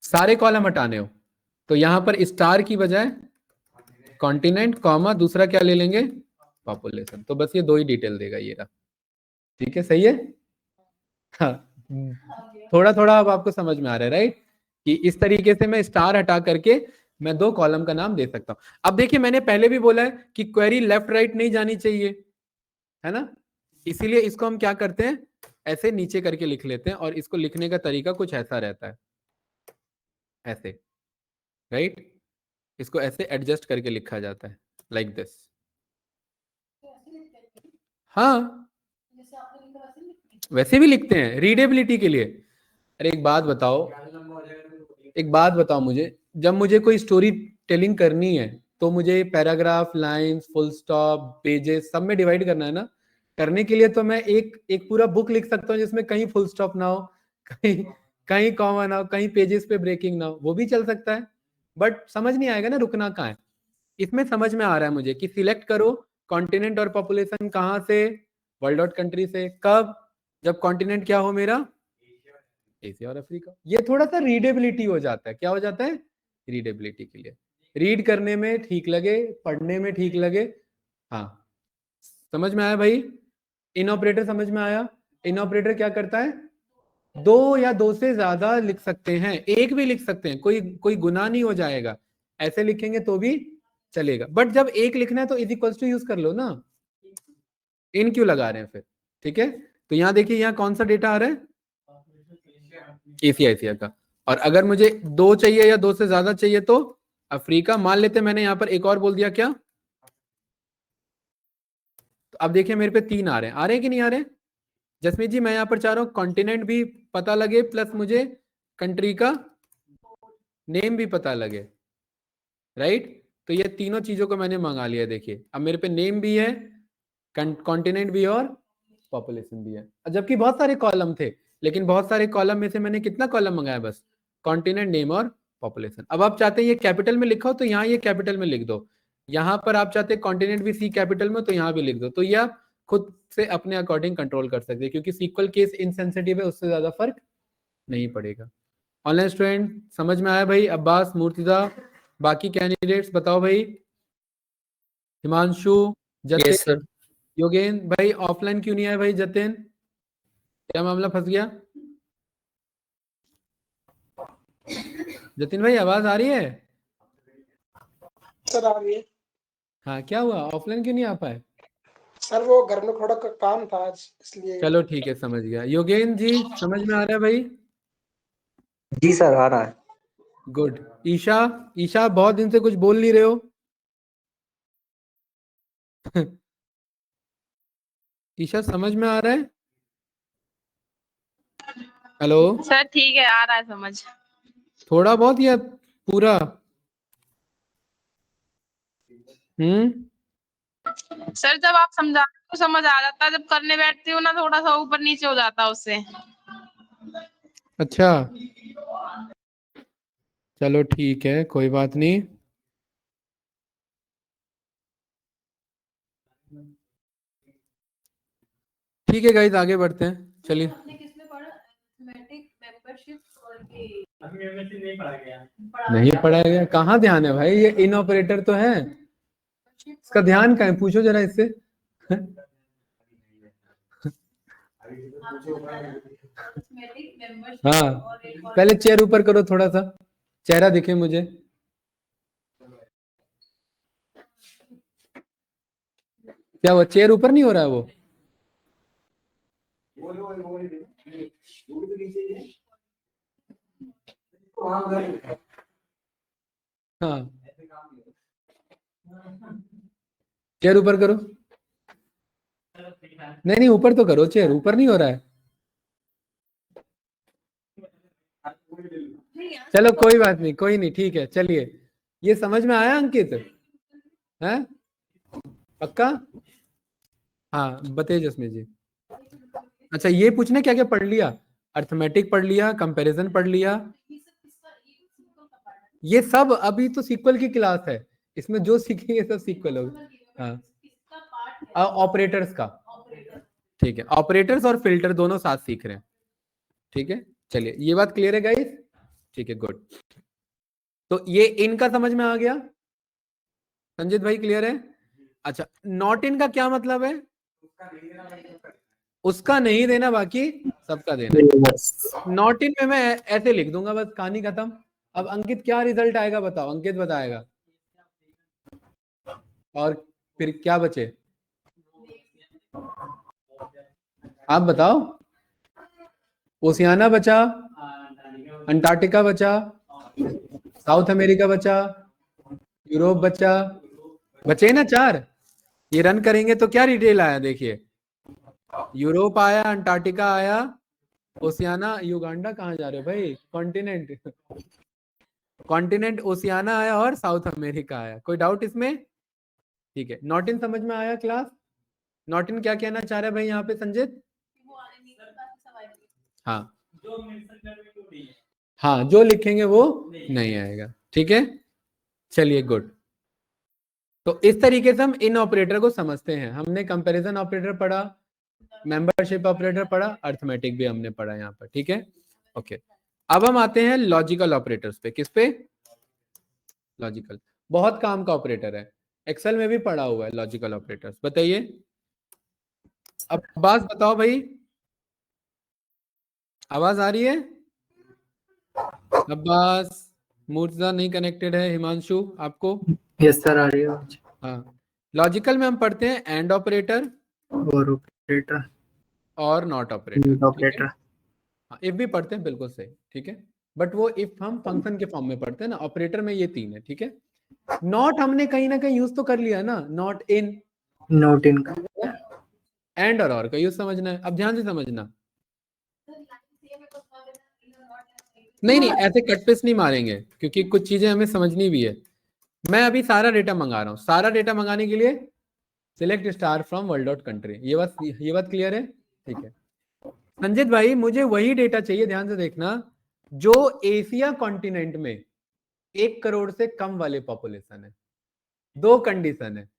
सारे कॉलम हटाने हो तो यहाँ पर स्टार की बजाय कॉन्टिनेंट, कॉमा, दूसरा क्या ले लेंगे? पॉपुलेशन। तो बस ये दो ही डिटेल देगा ये रहा, ठीक है, सही है। हाँ, थोड़ा थोड़ा अब आपको समझ में आ रहा है, राइट, कि इस तरीके से मैं स्टार हटा करके मैं दो कॉलम का नाम दे सकता हूं। अब देखिए मैंने पहले भी बोला है कि क्वेरी लेफ्ट राइट नहीं जानी चाहिए, है ना, इसीलिए इसको हम क्या करते हैं, ऐसे नीचे करके लिख लेते हैं। और इसको लिखने का तरीका कुछ ऐसा रहता है, ऐसे, राइट, इसको ऐसे एडजस्ट करके लिखा जाता है, लाइक दिस। हाँ, वैसे भी लिखते हैं रीडेबिलिटी के लिए। अरे एक बात बताओ, एक बात बताओ मुझे, जब मुझे कोई स्टोरी टेलिंग करनी है तो मुझे paragraph, lines, full stop, pages सब में डिवाइड करना है ना। करने के लिए तो मैं एक एक पूरा बुक लिख सकता हूँ जिसमें कहीं फुल स्टॉप ना हो, कहीं कहीं कॉमा ना हो, कहीं पेजेस पे ब्रेकिंग ना हो, वो भी चल सकता है। बट समझ नहीं आएगा ना रुकना कहाँ है। इसमें समझ में आ रहा है मुझे कि सिलेक्ट करो कॉन्टिनेंट और पॉपुलेशन कहाँ से, वर्ल्ड और कंट्री से। कब? जब कॉन्टिनेंट क्या हो मेरा? एशिया और अफ्रीका। ये थोड़ा सा रीडेबिलिटी हो जाता है। क्या हो जाता है? रीडेबिलिटी के लिए, रीड करने में ठीक लगे, पढ़ने में ठीक लगे। हाँ, समझ में आया भाई? इन ऑपरेटर समझ में आया? इन ऑपरेटर क्या करता है? दो या दो से ज्यादा लिख सकते हैं, एक भी लिख सकते हैं, कोई कोई गुनाह नहीं हो जाएगा। ऐसे लिखेंगे तो भी चलेगा, बट जब एक लिखना है तो इज इक्वल्स टू यूज कर लो ना। इन क्यों लगा रहे हैं फिर? ठीक है, तो यहां देखिए यहाँ कौन सा डेटा आ रहा है? एशिया, एशिया का। और अगर मुझे दो चाहिए या दो से ज्यादा चाहिए तो अफ्रीका मान लेते। मैंने यहां पर एक और बोल दिया क्या? तो अब देखिए मेरे पे तीन आ रहे हैं, आ रहे हैं कि नहीं आ रहे? जसमीत जी मैं यहां पर चाह रहा हूं कॉन्टिनेंट भी पता लगे प्लस मुझे कंट्री का नेम भी पता लगे, राइट। तो ये तीनों चीजों को मैंने मंगा लिया। देखिए अब मेरे पे नेम भी है, कॉन्टिनेंट भी है और पॉपुलेशन भी है। जबकि बहुत सारे कॉलम थे, लेकिन बहुत सारे कॉलम में से मैंने कितना कॉलम मंगाया? बस कॉन्टिनेंट, नेम और पॉपुलेशन। अब आप चाहते हैं ये कैपिटल में लिखा हो तो यहाँ ये कैपिटल में लिख दो। यहाँ पर आप चाहते हैं कॉन्टिनेंट भी सी कैपिटल में तो यहाँ भी लिख दो। तो ये आप खुद से अपने अकॉर्डिंग कंट्रोल कर सकते हैं, क्योंकि सीक्वल केस इनसेंसिटिव है, उससे ज्यादा फर्क नहीं पड़ेगा। ऑनलाइन स्टूडेंट समझ में आया भाई? अब्बास, मूर्तिजा, बाकी कैंडिडेट्स बताओ भाई। Himanshu, Jatin, yes sir. योगेन भाई ऑफलाइन क्यों नहीं आए भाई? जतिन, क्या मामला, फंस गया? जतिन भाई आवाज आ रही है? सर आ रही है। हाँ, क्या हुआ, ऑफलाइन क्यों नहीं आ पाए? सर वो घर में थोड़ा काम था आज इसलिए। चलो ठीक है, समझ गया। योगेन जी समझ में आ रहा है भाई? जी सर आ रहा है। गुड। ईशा, ईशा बहुत दिन से कुछ बोल नहीं रहे हो। ईशा समझ में आ रहा है? हेलो, सर ठीक है, आ रहा है समझ। थोड़ा बहुत या पूरा? सर जब आप समझाते हो तो समझ आ जाता है, जब करने बैठती हूँ ना थोड़ा सा ऊपर नीचे हो जाता है उससे। अच्छा चलो ठीक है, कोई बात नहीं। ठीक है गाइस, आगे बढ़ते हैं, चलिए। नहीं पढ़ाया गया, कहाँ ध्यान है भाई, ये इन ऑपरेटर तो है, इसका ध्यान कहाँ है, पूछो जरा इससे। हाँ, पहले चेयर ऊपर करो, थोड़ा सा चेहरा दिखे मुझे। क्या वो चेयर ऊपर नहीं हो रहा है वो? हाँ, चेयर ऊपर करो। नहीं नहीं, ऊपर तो करो, चेयर ऊपर नहीं हो रहा है। चलो कोई बात नहीं, कोई नहीं, ठीक है, चलिए। ये समझ में आया अंकित? है पक्का? हाँ बताइए जसमीत जी। अच्छा, ये पूछने क्या क्या पढ़ लिया? अर्थमेटिक पढ़ लिया, कंपैरिजन पढ़ लिया, ये सब अभी तो सीक्वल की क्लास है, इसमें जो सीखेंगे सब सीक्वल होगा। हाँ, ऑपरेटर्स का, ठीक है, ऑपरेटर्स और फिल्टर दोनों साथ सीख रहे हैं, ठीक है। चलिए, ये बात क्लियर है गाइस? ठीक है, गुड। तो ये इनका समझ में आ गया, संजीत भाई क्लियर है? अच्छा, नॉट इन का क्या मतलब है? उसका नहीं देना, बाकी सबका देना। नॉट इन में मैं ऐसे लिख दूंगा, बस कहानी खत्म। अब अंकित क्या रिजल्ट आएगा बताओ, अंकित बताएगा। और फिर क्या बचे, आप बताओ। ओशियाना बचा, अंटार्कटिका बचा, साउथ अमेरिका बचा, यूरोप बचा, बचे ना 4। ये रन करेंगे तो क्या डिटेल आया देखिए, यूरोप आया, अंटार्कटिका आया, ओशियाना, युगांडा कहाँ जा रहे हो भाई, कॉन्टिनेंट, कॉन्टिनेंट ओशियाना आया और साउथ अमेरिका आया। कोई डाउट इसमें? ठीक है, नॉट इन समझ में आया क्लास? नॉट इन क्या कहना चाह रहा है भाई यहाँ पे संजित? हाँ हाँ, जो लिखेंगे वो नहीं आएगा, ठीक है। चलिए गुड। तो इस तरीके से हम इन ऑपरेटर को समझते हैं। हमने कंपैरिजन ऑपरेटर पढ़ा, मेंबरशिप ऑपरेटर पढ़ा, अर्थमेटिक भी हमने पढ़ा यहाँ पर, ठीक है, ओके। अब हम आते हैं लॉजिकल ऑपरेटर्स पे। किस पे? लॉजिकल, बहुत काम का ऑपरेटर है, एक्सेल में भी पढ़ा हुआ है लॉजिकल ऑपरेटर्स। बताइए, अब अब्बास बताओ भाई, आवाज आ रही है? अब्बास, मुर्जा नहीं कनेक्टेड है, हिमांशु आपको? यस सर, आ रही है। हाँ, लॉजिकल में हम पढ़ते हैं एंड ऑपरेटर और ऑपरेटर और नॉट ऑपरेटर, ऑपरेटर। हाँ, इफ भी पढ़ते हैं, बिल्कुल सही, ठीक है। बट वो इफ हम फंक्शन के फॉर्म में पढ़ते हैं ना, ऑपरेटर में ये 3 है, ठीक है। नॉट हमने कहीं ना कहीं यूज तो कर लिया ना, नॉट इन, नोट इन का एंड और का यूज समझना है। अब ध्यान से समझना, नहीं नहीं, ऐसे कट पेस्ट नहीं मारेंगे, क्योंकि कुछ चीजें हमें समझनी भी है। मैं अभी सारा डेटा मंगा रहा हूँ, सारा डेटा मंगाने के लिए select star from world dot country. ये बात क्लियर है? ठीक है संजित भाई, मुझे वही डेटा चाहिए, ध्यान से देखना, जो एशिया कॉन्टिनेंट में 1 करोड़ से कम वाले पॉपुलेशन है। 2 कंडीशन है,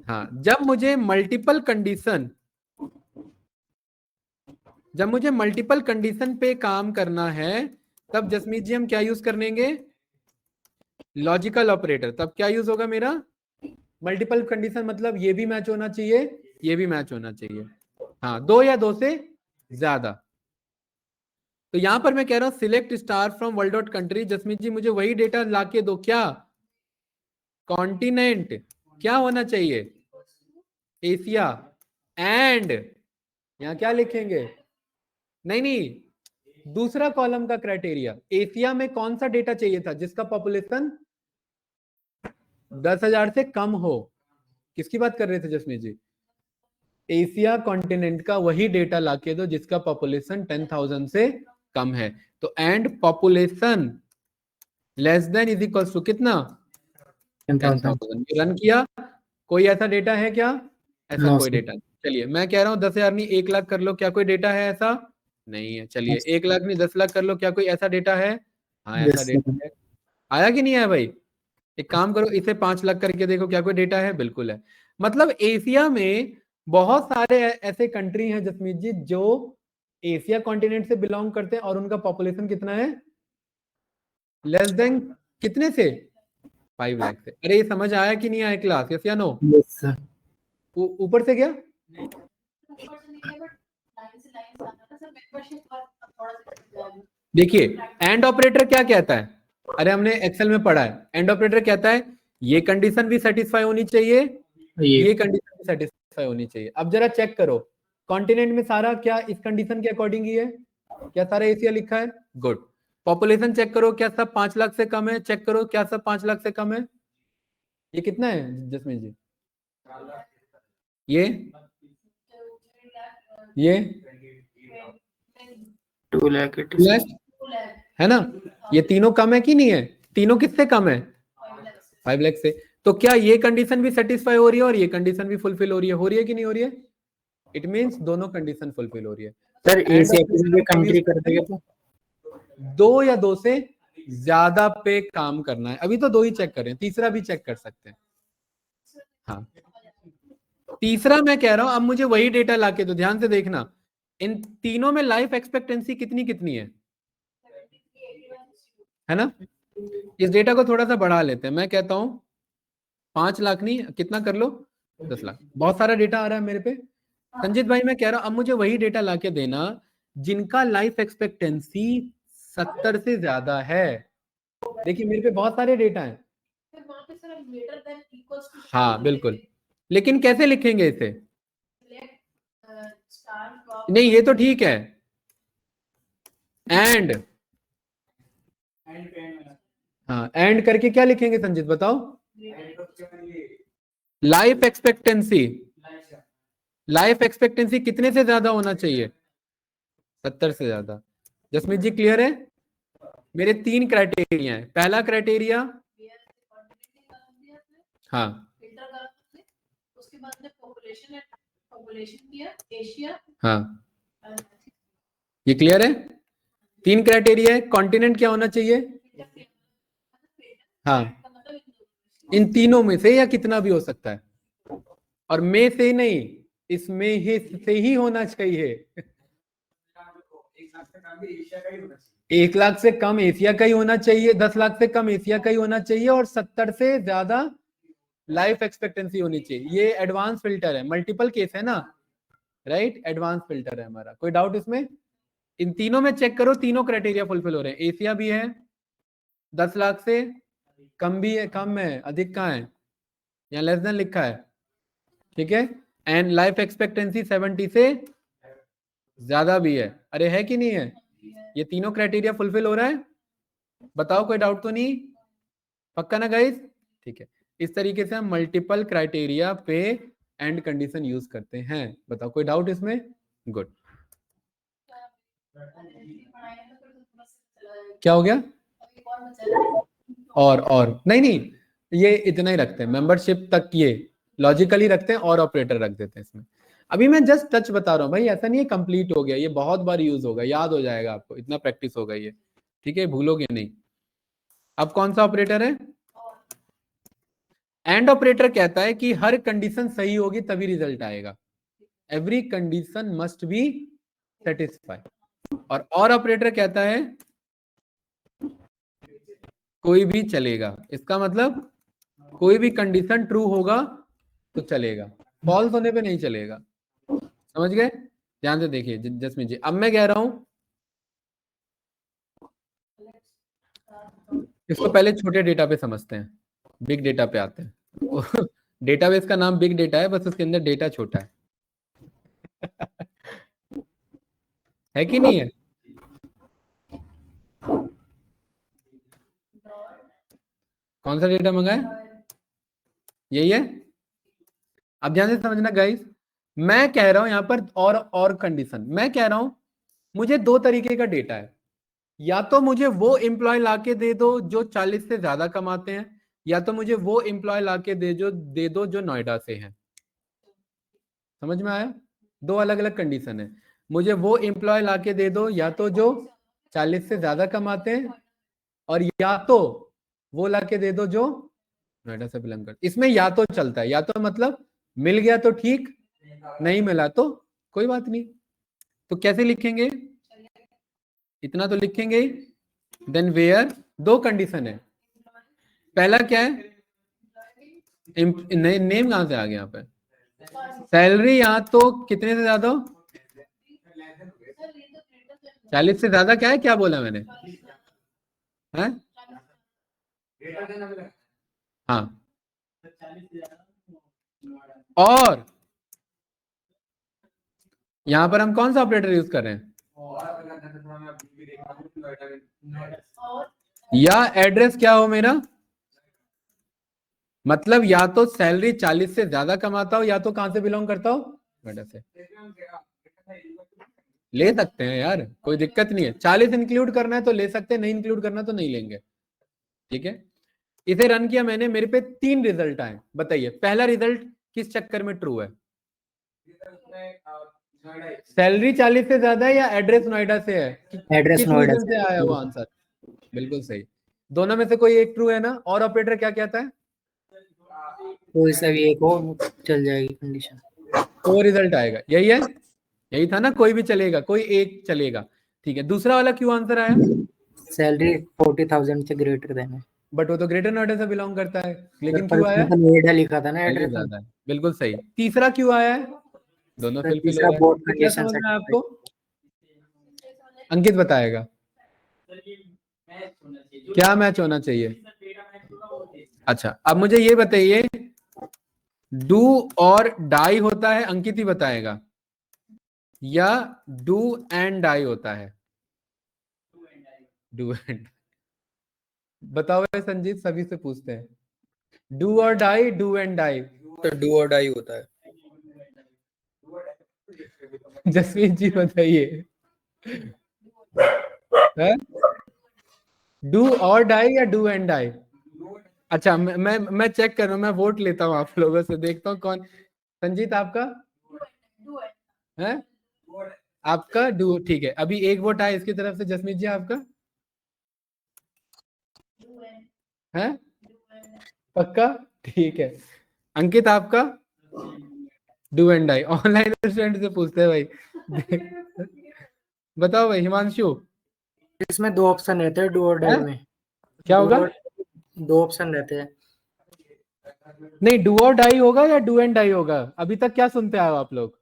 हाँ, जब मुझे मल्टीपल कंडीशन पे काम करना है, तब जसमीत जी हम क्या यूज कर लेंगे? Logical operator. तब क्या यूज होगा मेरा? मल्टीपल कंडीशन, मतलब ये भी मैच होना चाहिए, ये भी मैच होना चाहिए, हाँ, 2 या 2 से ज्यादा। तो यहां पर मैं कह रहा हूं select star from world dot country, Jasmeet ji मुझे वही डेटा लाके दो, क्या? कॉन्टिनेंट क्या होना चाहिए? एशिया, एंड यहां क्या लिखेंगे? नहीं नहीं, दूसरा कॉलम का क्राइटेरिया, एशिया में कौन सा डेटा चाहिए था जिसका पॉपुलेशन 10,000 से कम हो? किसकी बात कर रहे थे जसमीत जी? एशिया कॉन्टिनेंट का वही डेटा लाके दो जिसका पॉपुलेशन 10,000 से कम है। तो and population less than is equal to कितना? 10,000। रन किया, कोई ऐसा डेटा है क्या? ऐसा कोई डेटा नहीं। चलिए, मैं कह रहा हूं 10,000 नहीं 1 लाख कर लो, क्या कोई डेटा है ऐसा? नहीं है। चलिए 1 लाख नहीं 10 लाख कर लो, क्या कोई ऐसा डेटा है? हाँ ऐसा डेटा है। आया कि नहीं आया भाई? एक काम करो, इसे 5 लाख करके देखो, क्या कोई डेटा है? बिल्कुल है। मतलब एशिया में बहुत सारे ऐसे कंट्री हैं जसमीत जी जो एशिया कॉन्टिनेंट से बिलोंग करते हैं और उनका पॉपुलेशन कितना है? लेस देन कितने से? 5 लाख से। अरे ये समझ आया कि नहीं आया क्लास? यस या नो? Yes sir. ऊपर से क्या? देखिए एंड ऑपरेटर क्या कहता है? अरे हमने एक्सेल में पढ़ा है, एंड ऑपरेटर कहता है ये कंडीशन भी सेटिस्फाई होनी चाहिए, ये कंडीशन भी सेटिस्फाई होनी चाहिए। अब जरा चेक करो कॉन्टिनेंट में सारा क्या इस कंडीशन के अकॉर्डिंग ही है? क्या सारा एशिया लिखा है? गुड। पॉपुलेशन चेक करो, क्या सब 5 लाख से कम है? चेक करो क्या सब 5 लाख से कम है? ये कितना है जसमीत जी? ये 2 लाख है ना? ये तीनों कम है कि नहीं है? तीनों किससे कम है? 5 लाख से। तो क्या ये कंडीशन भी सेटिस्फाई हो रही है और ये कंडीशन भी फुलफिल हो रही है? हो रही है कि नहीं हो रही है? इट मींस दोनों कंडीशन फुलफिल हो रही है। सर एशिया की भी कंट्री कर देंगे तो 2 या 2 से ज्यादा पे काम करना है। अभी तो 2 ही चेक कर रहे हैं, तीसरा भी चेक कर सकते हैं। हाँ तीसरा मैं कह रहा हूं, अब मुझे वही डेटा लाके दो, ध्यान से देखना। इन तीनों में लाइफ एक्सपेक्टेंसी कितनी कितनी है ना? इस डेटा को थोड़ा सा बढ़ा लेते हैं। मैं कहता हूं 5 लाख नहीं, कितना कर लो? 10 लाख। बहुत सारा डेटा आ रहा है मेरे पे संजीत भाई। मैं कह रहा हूं अब मुझे वही डेटा लाके देना जिनका लाइफ एक्सपेक्टेंसी 70 से ज्यादा है। देखिए मेरे पे बहुत सारे डेटा हैं। हाँ बिल्कुल, लेकिन कैसे लिखेंगे इसे? नहीं ये तो ठीक है, एंड हाँ एंड करके क्या लिखेंगे संजीत बताओ? लाइफ एक्सपेक्टेंसी, लाइफ एक्सपेक्टेंसी कितने से ज्यादा होना चाहिए? 70 से ज्यादा। जसमीत जी क्लियर है? मेरे 3 क्राइटेरिया है। पहला क्राइटेरिया हाँ हाँ ये क्लियर है? 3 क्राइटेरिया है। कॉन्टिनेंट क्या होना चाहिए? हाँ इन तीनों में से या कितना भी हो सकता है, और में से नहीं, इसमें ही से ही होना चाहिए। 1 लाख से कम एशिया का ही होना चाहिए, 10 लाख से कम एशिया का ही होना चाहिए, और 70 से ज्यादा लाइफ एक्सपेक्टेंसी होनी चाहिए। ये एडवांस फिल्टर है, मल्टीपल केस है ना, राइट? एडवांस फिल्टर है हमारा। कोई डाउट इसमें? इन तीनों में चेक करो, तीनों क्राइटेरिया फुलफिल हो रहे हैं। एशिया भी है, 10 लाख से कम भी है, कम है, अधिक कहाँ है? यहाँ लेस देन लिखा है, ठीक है। एंड लाइफ एक्सपेक्टेंसी 70 से ज्यादा भी है। अरे है कि नहीं है? ये तीनों क्राइटेरिया फुलफिल हो रहा है? बताओ कोई डाउट तो नहीं? पक्का ना गाइस? ठीक है, इस तरीके से हम मल्टीपल क्राइटेरिया पे एंड कंडीशन यूज करते हैं। बताओ कोई डाउट इसमें? गुड। क्या हो गया? और नहीं नहीं, ये इतना ही रखते हैं, मेंबरशिप तक ये लॉजिकली रखते हैं और ऑपरेटर रख देते हैं इसमें। अभी मैं जस्ट टच बता रहा हूँ भाई, ऐसा नहीं है कंप्लीट हो गया, ये बहुत बार यूज होगा, याद हो जाएगा आपको, इतना प्रैक्टिस होगा ये, ठीक है, भूलोगे नहीं। अब कौन सा ऑपरेटर है? एंड ऑपरेटर कहता है कि हर कंडीशन सही होगी तभी रिजल्ट आएगा। Every condition must be satisfy. और ऑपरेटर कहता है कोई भी चलेगा। इसका मतलब कोई भी कंडीशन ट्रू होगा तो चलेगा, फॉल्स होने पे नहीं चलेगा। समझ गए? ध्यान से देखिए जसमीत जी, अब मैं कह रहा हूं, इसको पहले छोटे डेटा पे समझते हैं, बिग डेटा पे आते हैं। डेटाबेस का नाम बिग डेटा है, बस उसके अंदर डेटा छोटा है। है कि नहीं है? कौन सा डेटा मंगाए? यही है। अब ध्यान से समझना गाइस, मैं कह रहा हूं यहां पर और कंडीशन, मैं कह रहा हूं मुझे 2 तरीके का डेटा है। या तो मुझे वो एम्प्लॉय लाके दे दो जो 40 से ज्यादा कमाते हैं, या तो मुझे वो एम्प्लॉय लाके दे दो जो नोएडा से है। समझ में आया? 2 अलग अलग कंडीशन है। मुझे वो एम्प्लॉय लाके दे दो या तो जो 40 से ज्यादा कमाते हैं, और या तो वो लाके दे दो जो नोएडा से बिलोंग करते। इसमें या तो चलता है, या तो मतलब मिल गया तो ठीक, नहीं मिला तो कोई बात नहीं। तो कैसे लिखेंगे, इतना तो लिखेंगे ही। देन वेयर, दो कंडीशन है। पहला क्या है, नेम कहां से आ गया यहाँ पे, सैलरी यहाँ तो कितने से ज्यादा हो, 40 से ज्यादा क्या है, क्या बोला मैंने, है? हाँ, और यहां पर हम कौन सा ऑपरेटर यूज कर रहे हैं, या एड्रेस क्या हो मेरा, मतलब या तो सैलरी 40 से ज्यादा कमाता हो, या तो कहां से बिलोंग करता हो, नोएडा से। ले सकते हैं यार, कोई दिक्कत नहीं है। 40 इंक्लूड करना है तो ले सकते हैं, नहीं इंक्लूड करना तो नहीं लेंगे, ठीक है। इसे रन किया मैंने, मेरे पे 3 रिजल्ट आए। बताइए पहला रिजल्ट किस चक्कर में ट्रू है, सैलरी 40 से ज्यादा है या एड्रेस नोएडा से है, एड्रेस किस नोएडा रीजन से आया वो आंसर, बिल्कुल सही। दोनों में से कोई एक ट्रू है ना। और ऑपरेटर क्या कहता है, कोई सा भी एक हो चल जाएगी कंडीशन, तो रिजल्ट आएगा, यही है, यही था ना, कोई भी चलेगा, कोई एक चलेगा, ठीक है। दूसरा वाला क्यों आंसर आया, सैलरी 40,000 से ग्रेटर देन है, बट वो तो ग्रेटर नोएडा से बिलोंग करता है, लेकिन पर क्यों आया, उसमें तो नोएडा लिखा था ना सैलरी एड्रेस। ज्यादा है, बिल्कुल सही। तीसरा क्यों आया है, दोनों सर फिलफिल हो तीसरा रहा है। बोर्ड तो क्या कंडीशन समझ में आया सेटिस्फाइड। आपको, अंकित बताएगा क्या मैच होना चाहिए। अच्छा, अब मुझे ये बताइए, डू और डाई होता है, अंकित ही बताएगा, या डू एंड डाई होता है, डू एंड, बताओ संजीत, सभी से पूछते हैं, डू और डाई, डू एंड डाई। तो डू और डाई होता है। जसवीत जी बताइए, डू और डाई या डू एंड डाई। अच्छा, मैं चेक कर रहा हूँ, मैं वोट लेता हूँ आप लोगों से, देखता हूँ कौन। संजीत आपका है, आपका डू, ठीक है। अभी एक वोट आया इसकी तरफ से, जसमीत जी आपका है, पक्का, ठीक है। अंकित आपका do and die, online student से पूछते हैं भाई। बताओ भाई हिमांशु, इसमें 2 ऑप्शन रहते हैं डू और डाई में, क्या होगा, 2 ऑप्शन रहते हैं। नहीं डू और डाई होगा या डू एंड डाई होगा, अभी तक क्या सुनते आए हो आप लोग,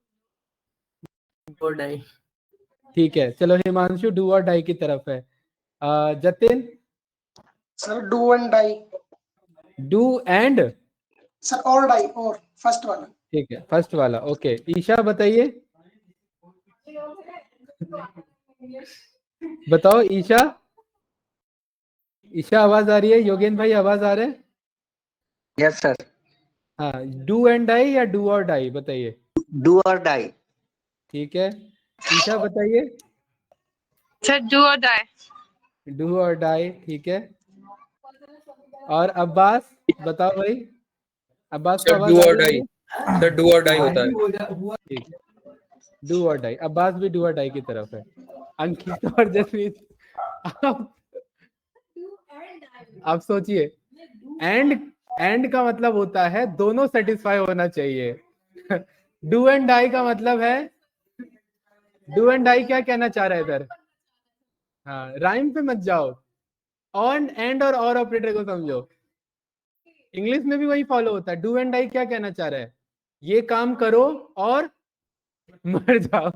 डू और डाई। ठीक है चलो, हिमांशु डू और डाई की तरफ है। Jatin, sir do and die, do and, sir और डाई, और फर्स्ट वाला। ठीक है फर्स्ट वाला, ओके। ईशा बताइए, बताओ ईशा, ईशा आवाज आ रही है, योगेंद्र भाई आवाज आ रहे हैं, यस सर, हाँ, डू एंड डाई या डू और डाई बताइए, डू और डाई। ठीक है। ईशा बताइए, सर डू और डाई। डू और डाई, ठीक है। और अब्बास बताओ भाई, अब्बास को सर आवाज डू आ और रही डाई, है, सर डू और डाई होता है। ठीक है, डू और डाई, अब्बास भी डू और डाई की तरफ है। अंकित और जसमीत, आप सोचिए, एंड का मतलब होता है दोनों सेटिस्फाई होना चाहिए। डू एंड डाई का मतलब है, डू एंड डाई क्या कहना चाह रहा है इधर, हाँ राइम पे मत जाओ, ऑन एंड और ऑपरेटर को समझो, इंग्लिश में भी वही फॉलो होता है। डू एंड डाई क्या कहना चाह रहा है, ये काम करो और मर जाओ।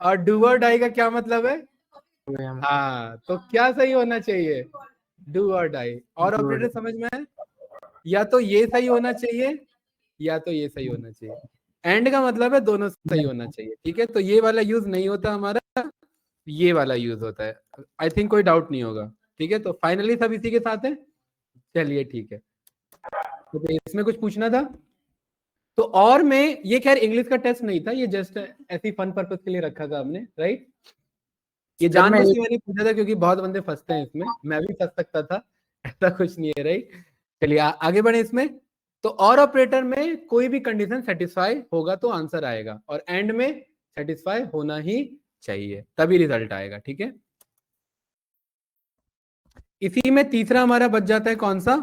और डू और डाई का क्या मतलब है, हाँ, तो क्या सही होना चाहिए, डू और डाई। और ऑपरेटर समझ में है, या तो ये सही होना चाहिए या तो ये सही होना चाहिए, एंड का मतलब है दोनों सही होना चाहिए, ठीक है। तो ये वाला यूज नहीं होता हमारा, ये वाला यूज होता है। आई थिंक कोई डाउट नहीं होगा, ठीक है। तो फाइनली सब इसी के साथ है, चलिए ठीक है। तो इसमें कुछ पूछना था तो, और में ये खैर इंग्लिश का टेस्ट नहीं था, ये जस्ट ऐसी फन पर्पस के लिए रखा था हमने, राइट। ये जानबूझ के मैंने पूछा था क्योंकि बहुत बंदे फंसते हैं इसमें, मैं भी फंस सकता था, ऐसा कुछ नहीं है, राइट। चलिए आगे बढ़े इसमें। तो और ऑपरेटर में कोई भी कंडीशन सेटिस्फाई होगा तो आंसर आएगा, और एंड में सेटिस्फाई होना ही चाहिए, तभी रिजल्ट आएगा। ठीक है, इसी में तीसरा हमारा बच जाता है कौन सा,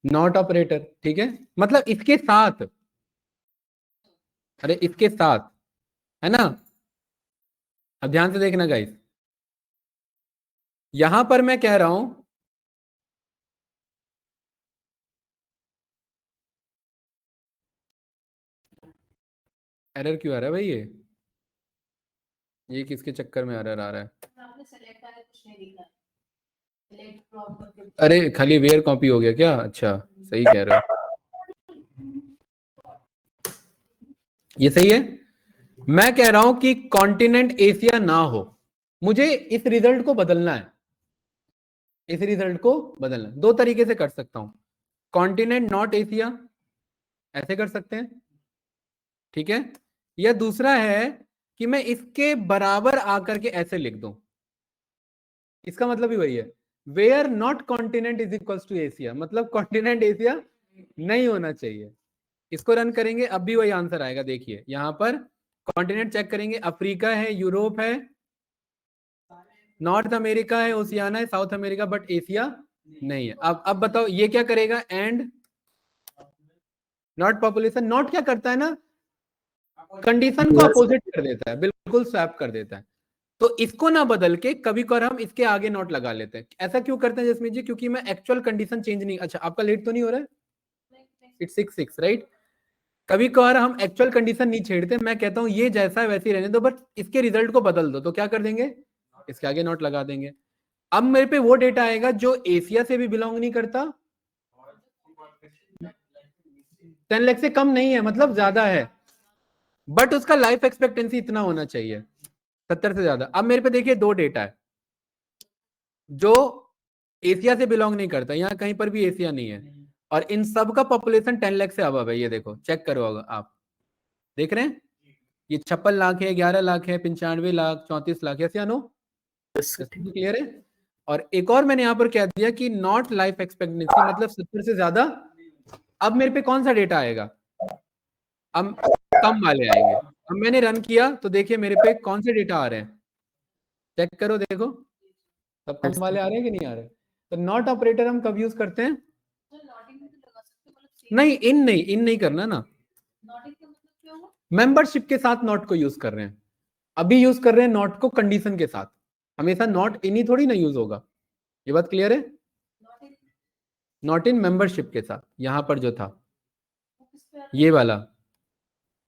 नॉट ऑपरेटर। ठीक है, मतलब इसके साथ, अरे इसके साथ, है ना। अब ध्यान से देखना गाइस, यहां पर मैं कह रहा हूं एरर क्यों आ रहा है भाई, ये किसके चक्कर में एरर आ रहा है। अरे खाली वेयर कॉपी हो गया क्या, अच्छा सही कह रहे हो, ये सही है। मैं कह रहा हूं कि कॉन्टिनेंट एशिया ना हो, मुझे इस रिजल्ट को बदलना है, इस रिजल्ट को बदलना दो तरीके से कर सकता हूं, कॉन्टिनेंट नॉट एशिया ऐसे कर सकते हैं, ठीक है, या दूसरा है कि मैं इसके बराबर आकर के ऐसे लिख दूं, इसका मतलब ही वही है, where not continent is equals to Asia, मतलब कॉन्टिनेंट एशिया नहीं होना चाहिए। इसको रन करेंगे अब भी वही आंसर आएगा, देखिए यहां पर कॉन्टिनेंट चेक करेंगे, अफ्रीका है, यूरोप है, नॉर्थ अमेरिका है, ओशियाना है, साउथ अमेरिका, बट एशिया नहीं है। अब बताओ ये क्या करेगा, एंड नॉट पॉपुलेशन, नॉट क्या करता है ना, कंडीशन को अपोजिट कर देता है, बिल्कुल स्वैप कर देता है। तो इसको ना बदल के कभी कभार हम इसके आगे नॉट लगा लेते हैं। ऐसा क्यों करते हैं जसमीत जी, क्योंकि मैं एक्चुअल कंडीशन चेंज नहीं, अच्छा आपका लेट तो नहीं हो रहा है, इट्स 6 राइट। कभी कभार हम एक्चुअल कंडीशन नहीं छेड़ते, मैं कहता हूं ये जैसा है वैसे ही रहने दो, बट इसके रिजल्ट को बदल दो, तो क्या कर देंगे, इसके आगे नॉट लगा देंगे। अब मेरे पे वो डेटा आएगा जो एशिया से भी बिलोंग नहीं करता, 10 लाख से कम नहीं है, मतलब ज्यादा है, बट उसका लाइफ एक्सपेक्टेंसी इतना होना चाहिए 70 से ज्यादा। अब मेरे पे देखिए दो डेटा है, जो एशिया से बिलोंग नहीं करता, यहाँ कहीं पर भी एशिया नहीं है, और इन सब का पॉपुलेशन 10 लाख से अबव है। ये देखो चेक करो, आप देख रहे हैं, ये 56 लाख है, 11 लाख है, 95 लाख, 34 लाख, ऐसे नो क्लियर है। और एक और मैंने यहाँ पर कह दिया कि नॉट लाइफ एक्सपेक्टेंसी, मतलब 70 से ज्यादा। अब मेरे पे कौन सा डेटा आएगा, अब कम वाले आएंगे। अब मैंने रन किया तो देखिए मेरे पे कौन से डेटा आ रहे हैं, चेक करो, देखो सब कम वाले आ रहे हैं कि नहीं आ रहे। तो नॉट ऑपरेटर हम कब यूज करते हैं, नहीं इन नहीं करना ना, मेंबरशिप के साथ नॉट को यूज कर रहे हैं, अभी यूज कर रहे हैं नॉट को कंडीशन के साथ, हमेशा नॉट इन ही थोड़ी ना यूज होगा, ये बात क्लियर है। नॉट इन मेंबरशिप के साथ, यहां पर जो था ये वाला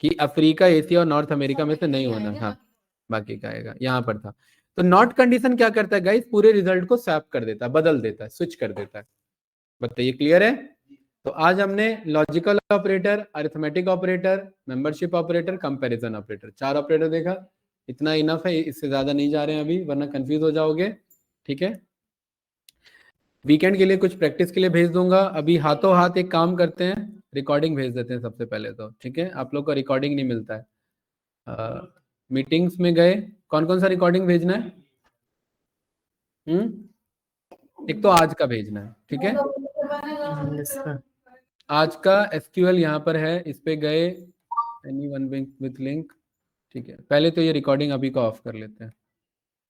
कि अफ्रीका, एशिया और नॉर्थ अमेरिका में से नहीं होना, हाँ बाकी का आएगा, यहां पर था। तो नॉट कंडीशन क्या करता है गाइस, पूरे रिजल्ट को स्वैप कर देता है, बदल देता है, स्विच कर देता है। बताइए क्लियर है। तो आज हमने logical operator, arithmetic operator, membership operator, comparison operator, 4 operator देखा, इतना इनफ है, इससे ज्यादा नहीं जा रहे हैं अभी, वरना कंफ्यूज हो जाओगे। ठीक है, वीकेंड के लिए कुछ प्रैक्टिस के लिए भेज दूंगा, अभी हाथों हाथ एक काम करते हैं, रिकॉर्डिंग भेज देते हैं सबसे पहले तो, ठीक है, आप लोग को रिकॉर्डिंग नहीं मिलता है। मीटिंग्स में गए, कौन कौन सा रिकॉर्डिंग भेजना है, एक तो आज का भेजना है, ठीक है, आज का एसक्यूएल यहाँ पर है, इस पे गए, एनीवन विथ लिंक, ठीक है। पहले तो ये रिकॉर्डिंग अभी को ऑफ कर लेते हैं।